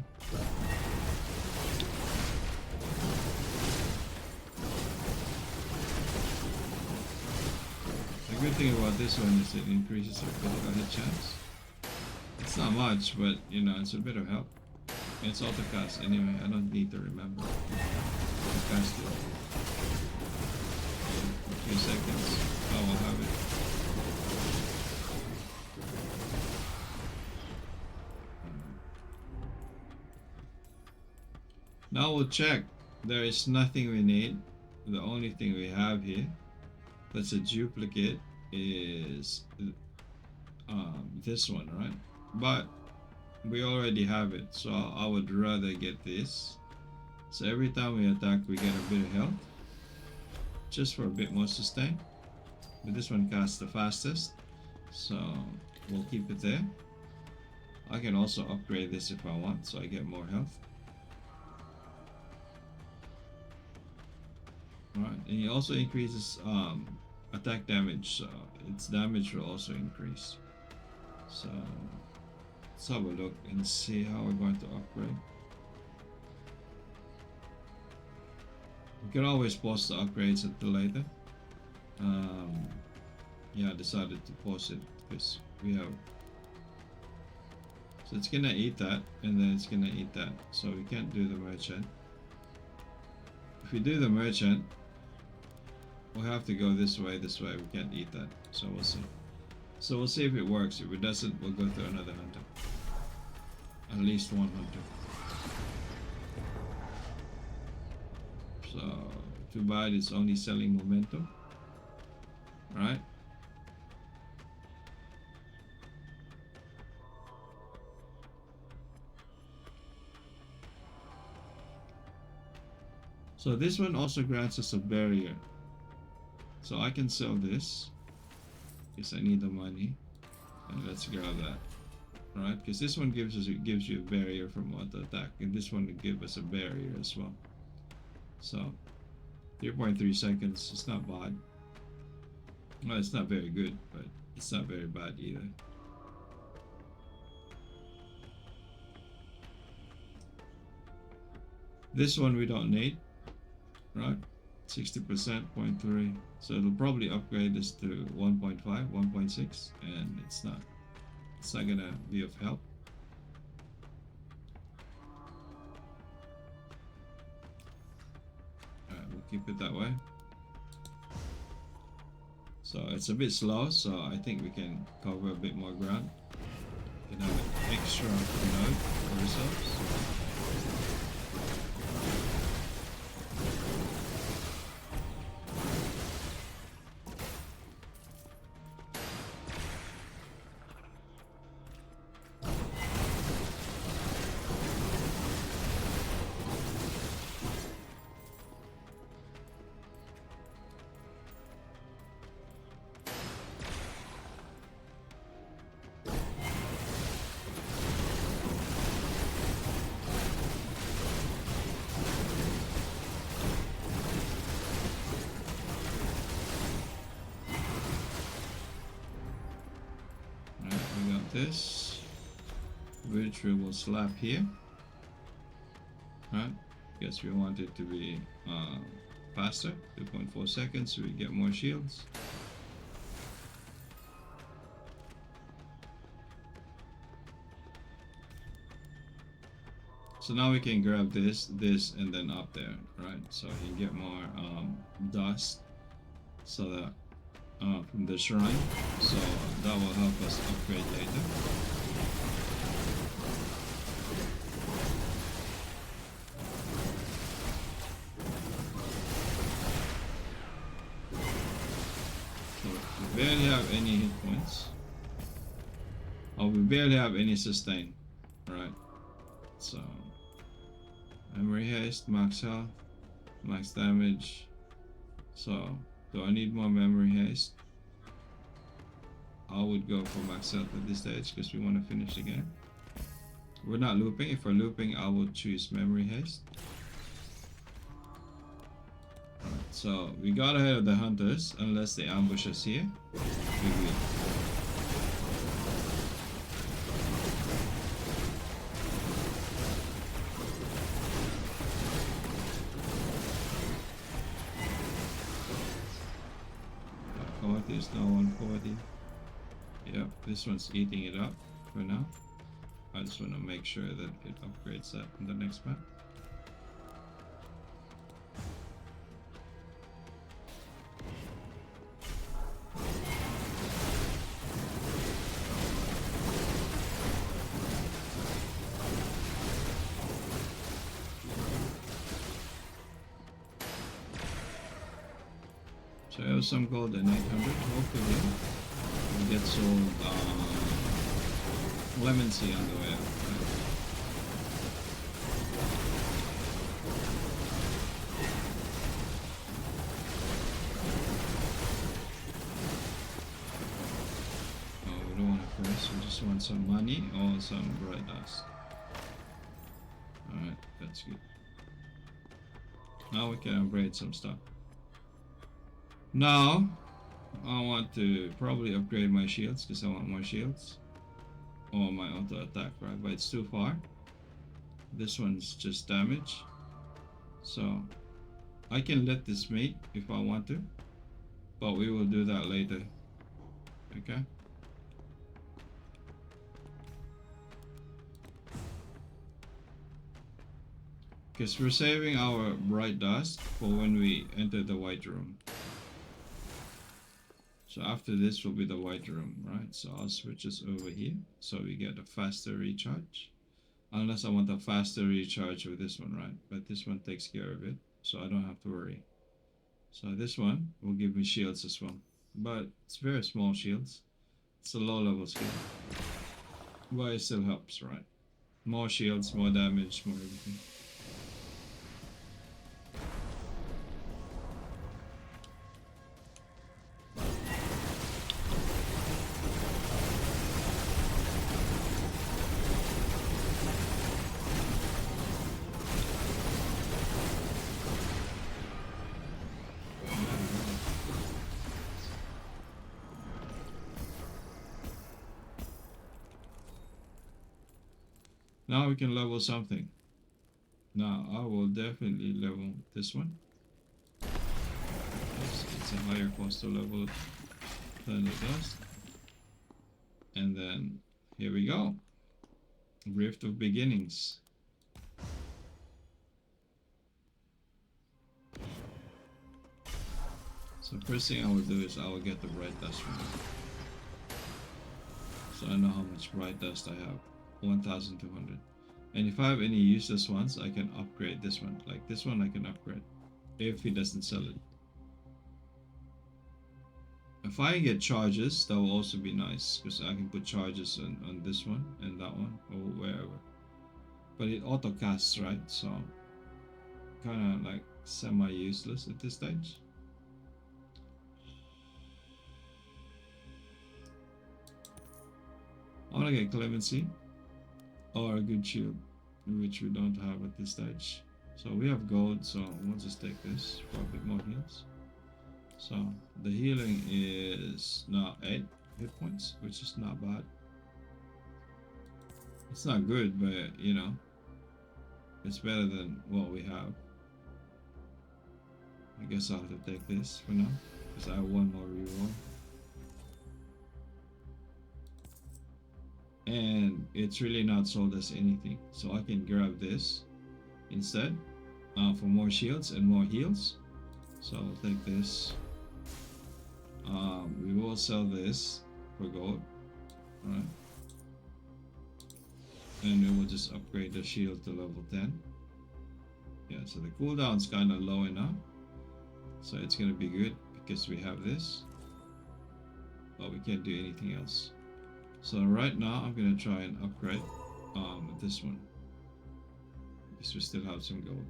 The good thing about this one is it increases our critical hit chance. It's not much, but you know, it's a bit of help. It's auto cast anyway, I don't need to remember. Auto cast it. In a few seconds, I will have it. Now we'll check. There is nothing we need. The only thing we have here that's a duplicate is this one, right? But we already have it, so I would rather get this. So every time we attack, we get a bit of health, just for a bit more sustain. But this one casts the fastest, so we'll keep it there. I can also upgrade this if I want, so I get more health. Alright, and it also increases attack damage, so its damage will also increase. So let's have a look and see how we're going to upgrade. We can always pause the upgrades until later. Yeah, I decided to pause it because we have. So it's gonna eat that, and then it's gonna eat that. So we can't do the merchant. If we do the merchant, we'll have to go this way, this way. We can't eat that. So we'll see. So we'll see if it works. If it doesn't, we'll go to another hunter. At least one hunter. So too bad it's only selling momentum. Right? So this one also grants us a barrier. So I can sell this because I need the money. And let's grab that. Right? Because this one gives you a barrier from auto attack, and this one will give us a barrier as well. So 3.3 seconds, it's not bad. Well, it's not very good, but it's not very bad either. This one we don't need, right? 60%, 0.3. So it'll probably upgrade this to 1.5, 1.6, and it's not gonna be of help. Alright, we'll keep it that way. So it's a bit slow, so I think we can cover a bit more ground. We can have an extra node for ourselves. This, which we will slap here. Right? Guess we want it to be faster. 2.4 seconds, so we get more shields. So now we can grab this, and then up there, right? So you get more dust, so that from the shrine, so that will help us upgrade later. So we barely have any hit points. Oh, we barely have any sustain, right? So memory haste, max health, max damage. So do I need more memory haste? I would go for max health at this stage because we want to finish the game. We're not looping. If we're looping, I will choose memory haste. So we got ahead of the hunters, unless they ambush us here. We will. There's no 140. Yep, this one's eating it up for now. I just want to make sure that it upgrades that in the next map. So I have some gold and 800. Hopefully we'll get some clemency on the way out. Right? Oh, we don't want to press. We just want some money or some bright dust. Alright, that's good. Now we can upgrade some stuff. Now, I want to probably upgrade my shields because I want more shields. Or my auto attack, right? But it's too far. This one's just damage. So, I can let this mate if I want to. But we will do that later. Okay? Because we're saving our bright dust for when we enter the white room. So after this will be the white room, right? So I'll switch this over here so we get a faster recharge. Unless I want a faster recharge with this one, right? But this one takes care of it, so I don't have to worry. So this one will give me shields as well. But it's very small shields. It's a low level skill. But it still helps, right? More shields, more damage, more everything. Now we can level something. Now I will definitely level this one. It's a higher cost to level than the dust. And then here we go. Rift of Beginnings. So first thing I will do is I will get the bright dust from it. So I know how much bright dust I have. 1200. And if I have any useless ones, I can upgrade this one. Like this one I can upgrade if he doesn't sell it. If I get charges, that will also be nice because I can put charges on this one and that one or wherever. But it auto casts, right? So kind of like semi-useless at this stage. I want to get clemency or a good shield, which we don't have at this stage. So we have gold, so we'll just take this for a bit more heals. So the healing is now 8 hit points, which is not bad. It's not good, but you know, it's better than what we have. I guess I'll have to take this for now, because I have one more reroll. And it's really not sold as anything, so I can grab this instead for more shields and more heals. So I'll take this. We will sell this for gold, right? And we will just upgrade the shield to level 10. Yeah, so the cooldown's kind of low enough, so it's gonna be good because we have this, but we can't do anything else. So right now I'm gonna try and upgrade this one because we still have some gold.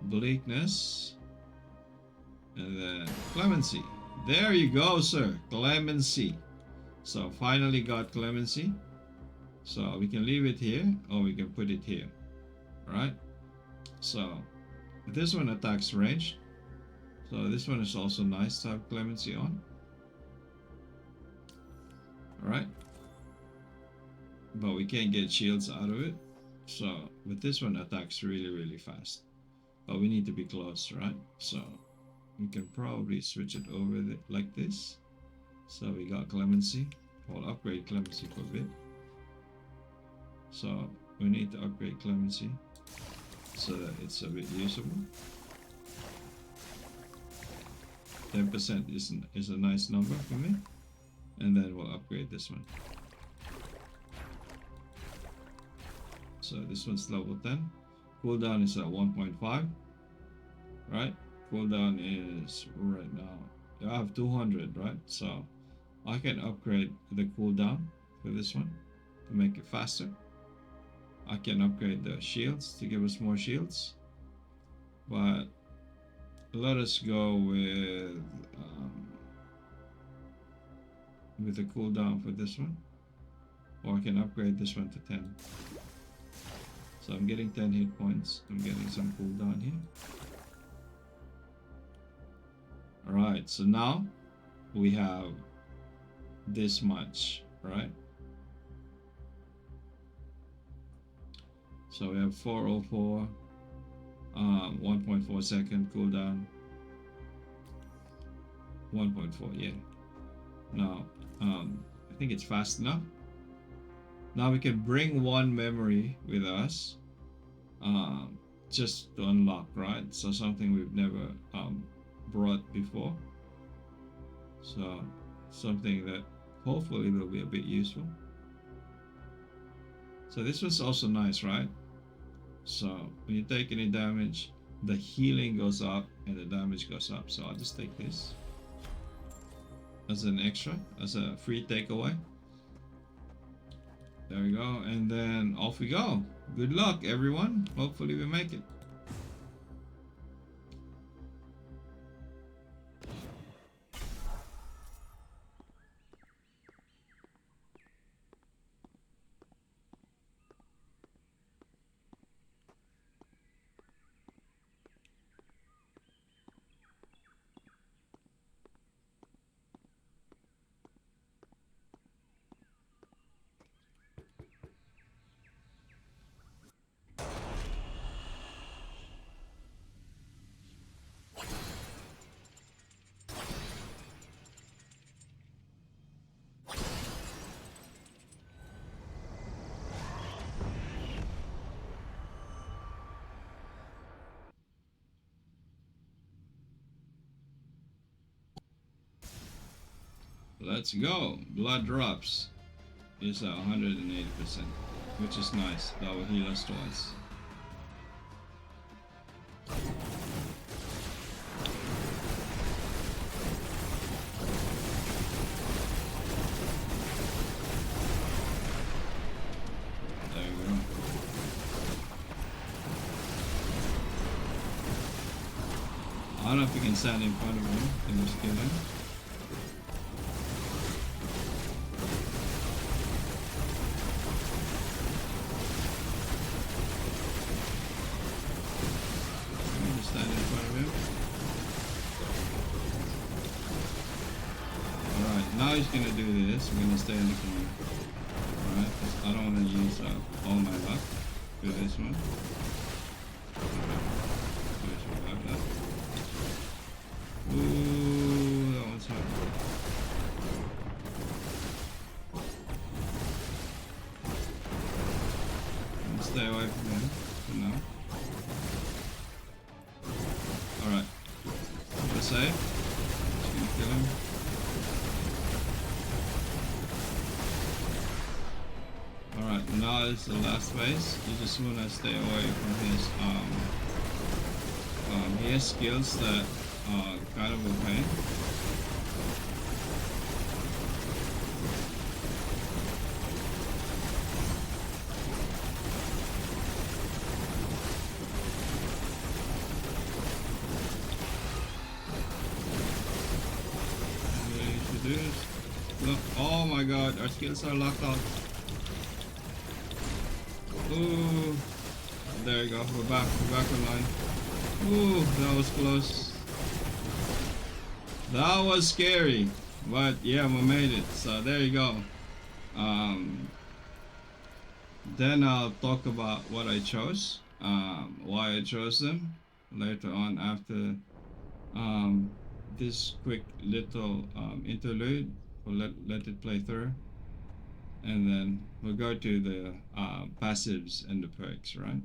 Bleakness, and then clemency. There you go, sir. Clemency. So finally got clemency. So we can leave it here or we can put it here. Alright. So this one attacks range. So this one is also nice to have clemency on. Alright. But we can't get shields out of it. So, but this one attacks really fast. But we need to be close, right? So we can probably switch it over like this. So we got clemency. We'll upgrade clemency for a bit. So we need to upgrade clemency so that it's a bit usable. 10% is a nice number for me. And then we'll upgrade this one. So this one's level 10. Cooldown is at 1.5. Right? Cooldown is right now. I have 200, right? So I can upgrade the cooldown for this one to make it faster. I can upgrade the shields to give us more shields. But let us go with the cooldown for this one. Or I can upgrade this one to 10. So I'm getting 10 hit points. I'm getting some cooldown here. Alright, so now we have this much, right? So we have 404, 1.4 second cooldown. 1.4, yeah. Now, I think it's fast enough. Now we can bring one memory with us, just to unlock, right? So something we've never brought before. So something that hopefully will be a bit useful. So this was also nice, right? So when you take any damage, the healing goes up and the damage goes up. So I'll just take this as an extra, as a free takeaway. There we go, and then off we go. Good luck, everyone. Hopefully we make it. Let's go. Blood drops is at 180%, which is nice. That will heal us twice. There you go. I don't know if we can stand in front of him and just kill him. Now he's gonna do this. We're gonna stay in the corner. Alright, because I don't want to use all my luck for this one. Ooh, that one's hard. I'm gonna stay away from him for now. Alright. We're safe. Just gonna kill him. Alright, now is the last phase. You just want to stay away from his he has skills that are kind of a pain. my god, our skills are locked out. Ooh, there you go. We're back online. Ooh, that was close. That was scary, but yeah, we made it. So there you go. Um, then I'll talk about what I chose, why I chose them later on after um, this quick little interlude. We'll let it play through, and then we'll go to the passives and the perks, right?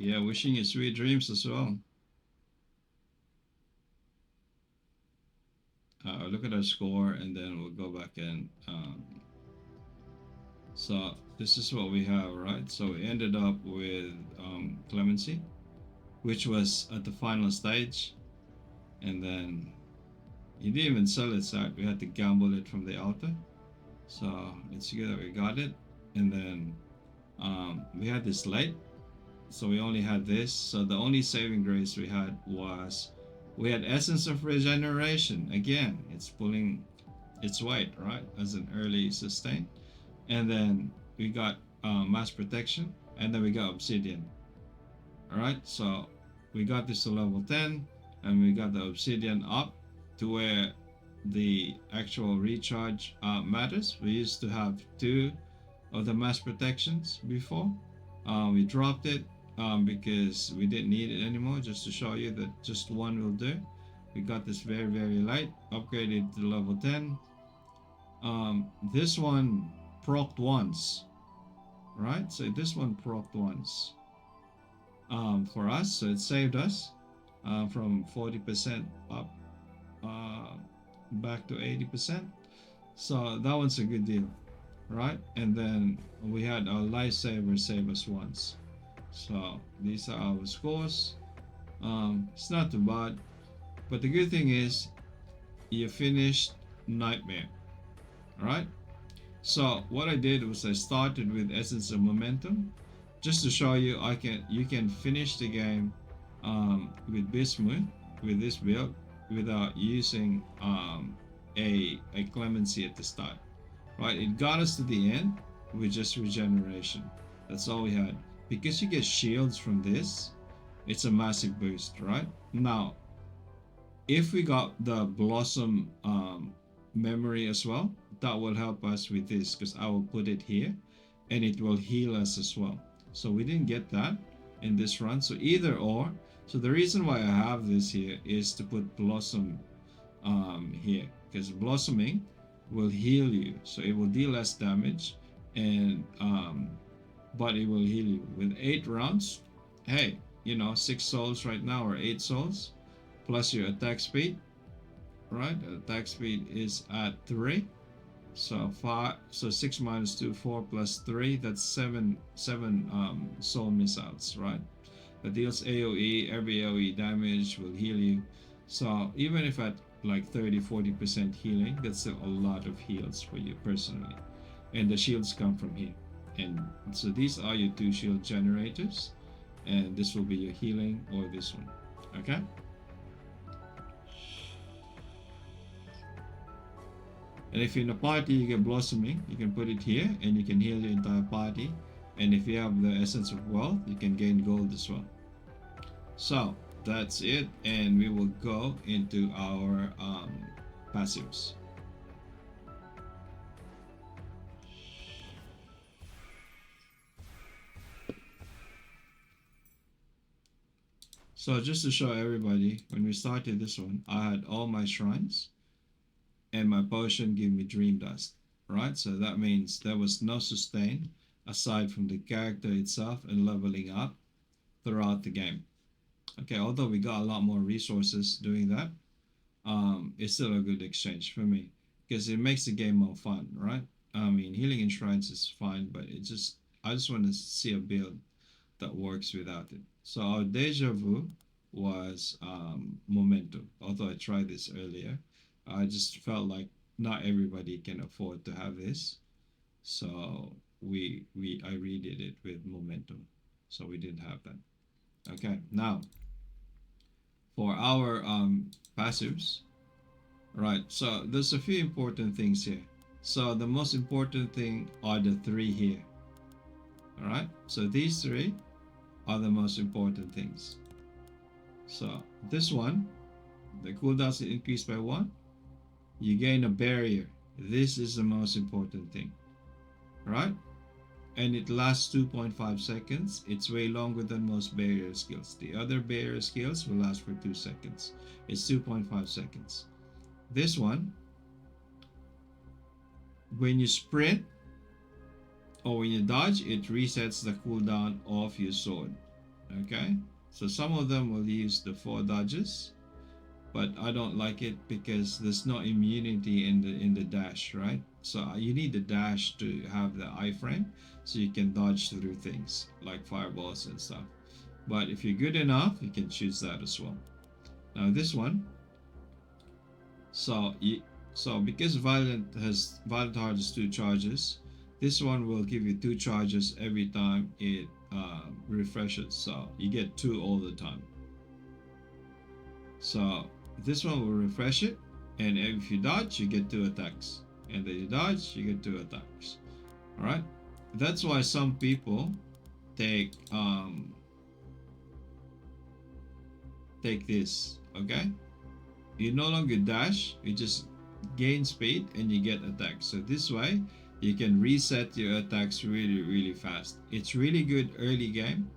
Yeah, wishing you sweet dreams as well. Look at our score, and then we'll go back and so this is what we have, right? So we ended up with clemency, which was at the final stage, and then you didn't even sell it, so we had to gamble it from the altar. So it's good that we got it, and then we had this light, so we only had this. So the only saving grace we had was we had essence of regeneration. Again, it's pulling, it's white, right, as an early sustain, and then we got mass protection, and then we got obsidian. All right, so we got this to level 10, and we got the obsidian up to where the actual recharge matters. We used to have two of the mass protections before. We dropped it because we didn't need it anymore, just to show you that just one will do. We got this very light, upgraded to level 10. This one procced once, right? So this one procced once for us, so it saved us from 40% up back to 80%. So that one's a good deal, right? And then we had our lifesaver save us once. So these are our scores. It's not too bad, but the good thing is you finished Nightmare, right? So what I did was I started with Essence of Momentum, just to show you you can finish the game with Bismuth with this build without using a clemency at the start. Right, it got us to the end with just regeneration. That's all we had. Because you get shields from this, it's a massive boost, right? Now, if we got the Blossom memory as well, that will help us with this because I will put it here and it will heal us as well. So we didn't get that in this run. So either or. So the reason why I have this here is to put Blossom here because blossoming will heal you, so it will deal less damage, and but it will heal you with 8 rounds. Hey, 6 souls right now, or 8 souls plus your attack speed, right? Attack speed is at 3, so 5, so 6 minus 2, 4 plus 3, that's 7 soul missiles, right? That deals AoE. Every AoE damage will heal you. So even if at like 30-40% healing, that's still a lot of heals for you personally. And the shields come from here. And so these are your 2 shield generators. And this will be your healing, or this one. Okay? And if you're in a party, you get blossoming, you can put it here and you can heal your entire party. And if you have the essence of wealth, you can gain gold as well. So that's it, and we will go into our passives. So just to show everybody, when we started this one, I had all my shrines and my potion gave me dream dust, right? So that means there was no sustain aside from the character itself and leveling up throughout the game. Okay, although we got a lot more resources doing that, it's still a good exchange for me because it makes the game more fun, right? I mean, healing in shrines is fine, but I just want to see a build that works without it. So our deja vu was momentum. Although I tried this earlier, I just felt like not everybody can afford to have this, so we I redid it with momentum, so we didn't have that. Okay, now for our passives, right? So there's a few important things here. So the most important thing are the three here. All right. So these three are the most important things. So this one, the cooldown is increased by one. You gain a barrier. This is the most important thing, right? And it lasts 2.5 seconds. It's way longer than most barrier skills. The other barrier skills will last for 2 seconds. It's 2.5 seconds. This one, when you sprint or when you dodge, it resets the cooldown of your sword. Okay? So some of them will use the 4 dodges, but I don't like it because there's no immunity in the dash, right? So you need the dash to have the iframe so you can dodge through things like fireballs and stuff. But if you're good enough, you can choose that as well. Now this one, so because Violent Heart has 2 charges, this one will give you 2 charges every time it refreshes. So you get 2 all the time. So this one will refresh it, and if you dodge, you get 2 attacks, and then you dodge, you get 2 attacks. All right, that's why some people take take this. Okay, you no longer dash, you just gain speed and you get attacks. So this way, you can reset your attacks really fast. It's really good early game,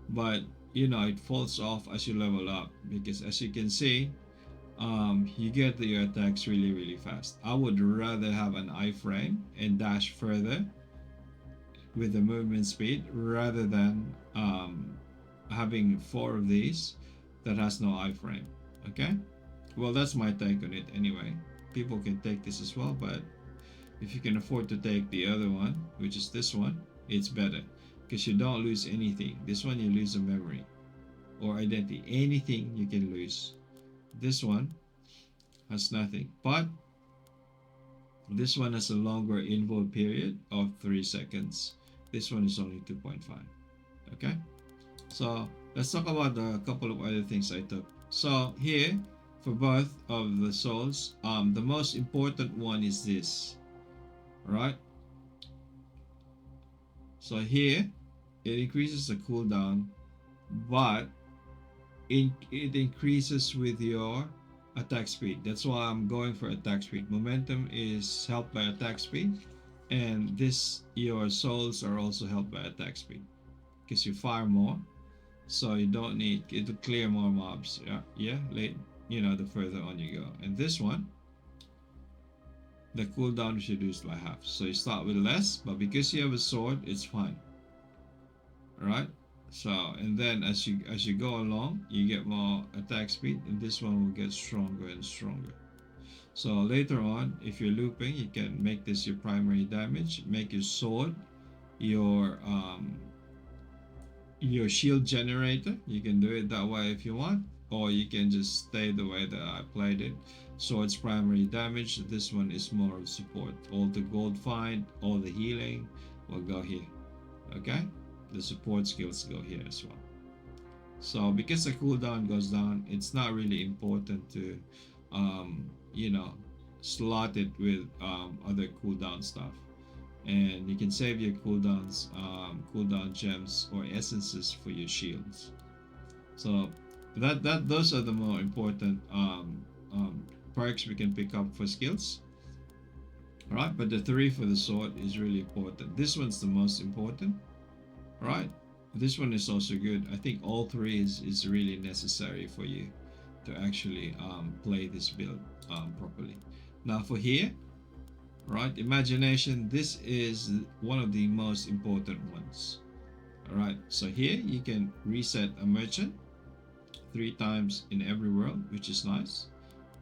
but you know it falls off as you level up because as you can see, you get your attacks really fast. I would rather have an iframe and dash further with the movement speed rather than having 4 of these that has no iframe. Okay, well that's my take on it anyway. People can take this as well, but if you can afford to take the other one, which is this one, it's better because you don't lose anything. This one you lose a memory or identity. Anything you can lose. This one has nothing, but this one has a longer involve period of 3 seconds. This one is only 2.5. Okay, so let's talk about a couple of other things I took. So here, for both of the souls, the most important one is this, right? So here, it increases the cooldown, but it increases with your attack speed. That's why I'm going for attack speed. Momentum is helped by attack speed, and this your souls are also helped by attack speed because you fire more, so you don't need it to clear more mobs. Yeah, late. You know, the further on you go. And this one, the cooldown is reduced by half. So you start with less, but because you have a sword, it's fine. Alright? So and then as you go along, you get more attack speed, and this one will get stronger and stronger. So later on, if you're looping, you can make this your primary damage, make your sword your shield generator. You can do it that way if you want, or you can just stay the way that I played it. Sword's primary damage. This one is more of support. All the gold find, all the healing will go here. Okay, the support skills go here as well. So because the cooldown goes down, it's not really important to you know, slot it with other cooldown stuff, and you can save your cooldowns, cooldown gems or essences for your shields. So Those are the more important perks we can pick up for skills. Right, but the three for the sword is really important. This one's the most important. Right, this one is also good. I think all three is really necessary for you to actually play this build properly. Now for here, right, imagination, this is one of the most important ones. All right, so here you can reset a merchant 3 times in every world, which is nice.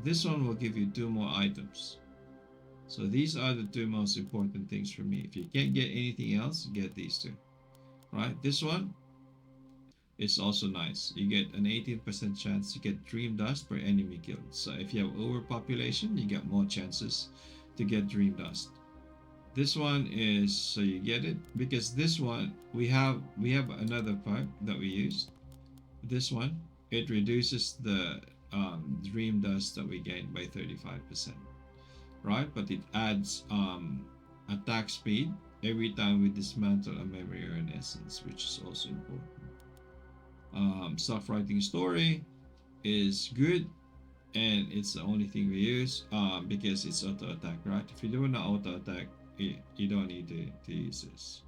This one will give you 2 more items. So these are the 2 most important things for me. If you can't get anything else, get these 2. Right, this one is also nice. You get an 18% chance to get dream dust per enemy killed. So if you have overpopulation, you get more chances to get dream dust. This one is so you get it because this one we have another perk that we use. This one, it reduces the dream dust that we gain by 35%, right? But it adds attack speed every time we dismantle a memory or an essence, which is also important. Self-writing story is good, and it's the only thing we use because it's auto attack, right? If you're doing an auto attack, you don't need to use this.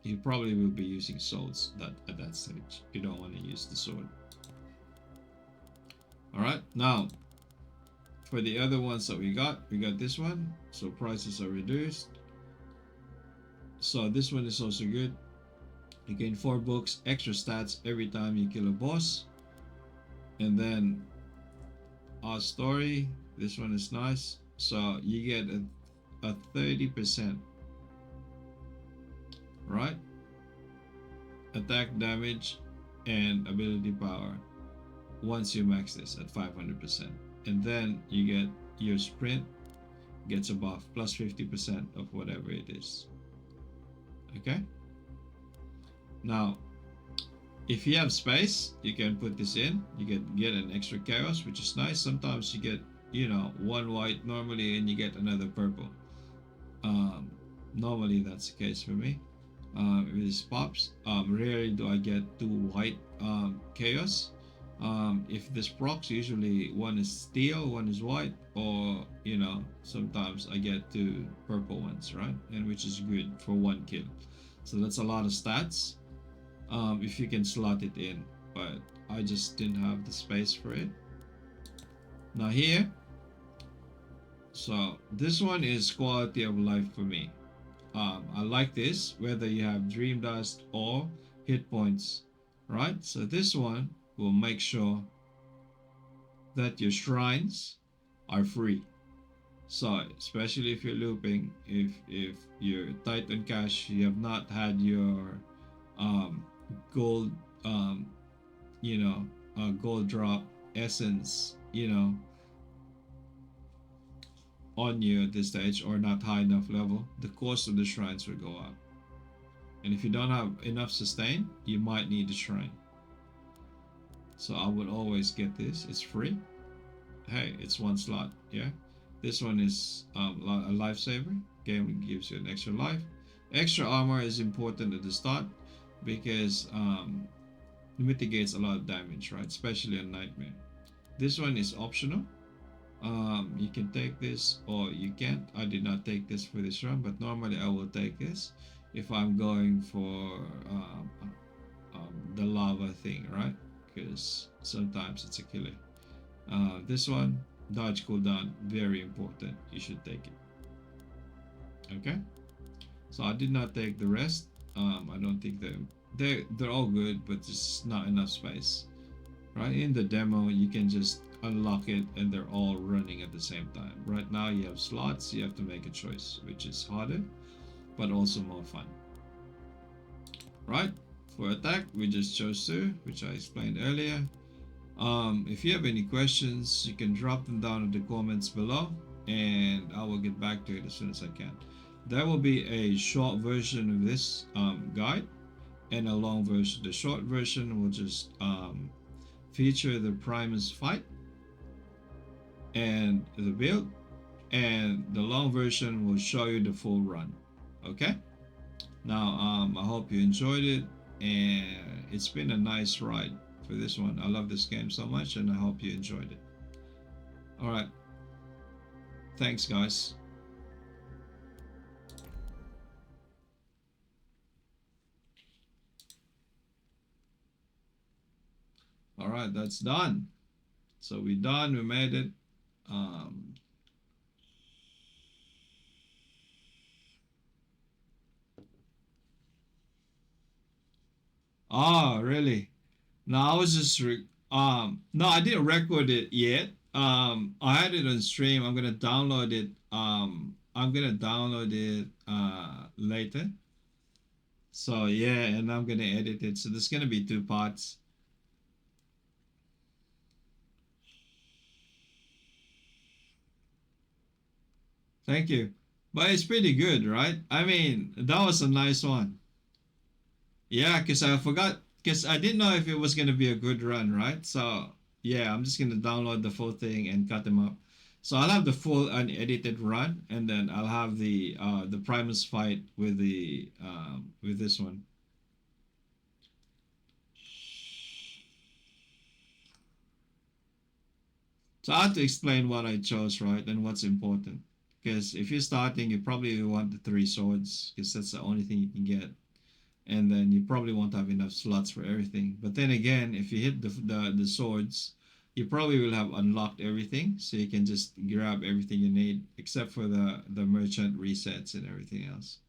You probably will be using swords that at that stage. You don't want to use the sword. All right, now for the other ones that we got this one. So prices are reduced. So this one is also good. You gain 4 books, extra stats every time you kill a boss. And then our story. This one is nice. So you get a 30%, right? Attack damage and ability power once you max this at 500%. And then you get your sprint gets a buff plus 50% of whatever it is. Okay? Now, if you have space, you can put this in. You get an extra chaos, which is nice. Sometimes you get, 1 white normally and you get another purple. Normally that's the case for me. If this pops, rarely do I get 2 white chaos. If this procs, usually one is steel, one is white, or sometimes I get 2 purple ones, right? And which is good for 1 kill. So that's a lot of stats. If you can slot it in, but I just didn't have the space for it. Now here, so this one is quality of life for me. I like this whether you have dream dust or hit points, right? So this one will make sure that your shrines are free. So especially if you're looping, if you're tight on cash, you have not had your gold gold drop essence on you at this stage, or not high enough level, the cost of the shrines will go up. And if you don't have enough sustain, you might need a shrine. So I would always get this. It's free. Hey, it's 1 slot. Yeah, this one is a lifesaver. Game gives you an extra life. Extra armor is important at the start because it mitigates a lot of damage, right? Especially on nightmare. This one is optional. You can take this or you can't. I did not take this for this run, but normally I will take this if I'm going for the lava thing, right? Because sometimes it's a killer. This one, dodge cooldown, very important. You should take it. Okay. So I did not take the rest. I don't think they're all good, but just not enough space. Right, in the demo you can just unlock it and they're all running at the same time. Right now you have slots, you have to make a choice, which is harder but also more fun. Right, for attack we just chose 2, which I explained earlier. If you have any questions, you can drop them down in the comments below and I will get back to it as soon as I can. There will be a short version of this guide and a long version. The short version will just feature the Primus fight and the build, and the long version will show you the full run. Okay, now I hope you enjoyed it, and it's been a nice ride for this one. I love this game so much, and I hope you enjoyed it. All right, thanks, guys. All right, that's done. So we done. We made it. Um, oh, really? No, I was just no, I didn't record it yet. I had it on stream. I'm gonna download it. I'm gonna download it later. So yeah, and I'm gonna edit it. So there's gonna be two parts. Thank you. But it's pretty good, right? I mean, that was a nice one. Yeah, because I forgot, because I didn't know if it was gonna be a good run, right? So yeah, I'm just gonna download the full thing and cut them up. So I'll have the full unedited run, and then I'll have the Primus fight with this one. So I have to explain what I chose, right, and what's important. Because if you're starting, you probably want the three swords, because that's the only thing you can get, and then you probably won't have enough slots for everything. But then again, if you hit the swords, you probably will have unlocked everything, so you can just grab everything you need, except for the merchant resets and everything else.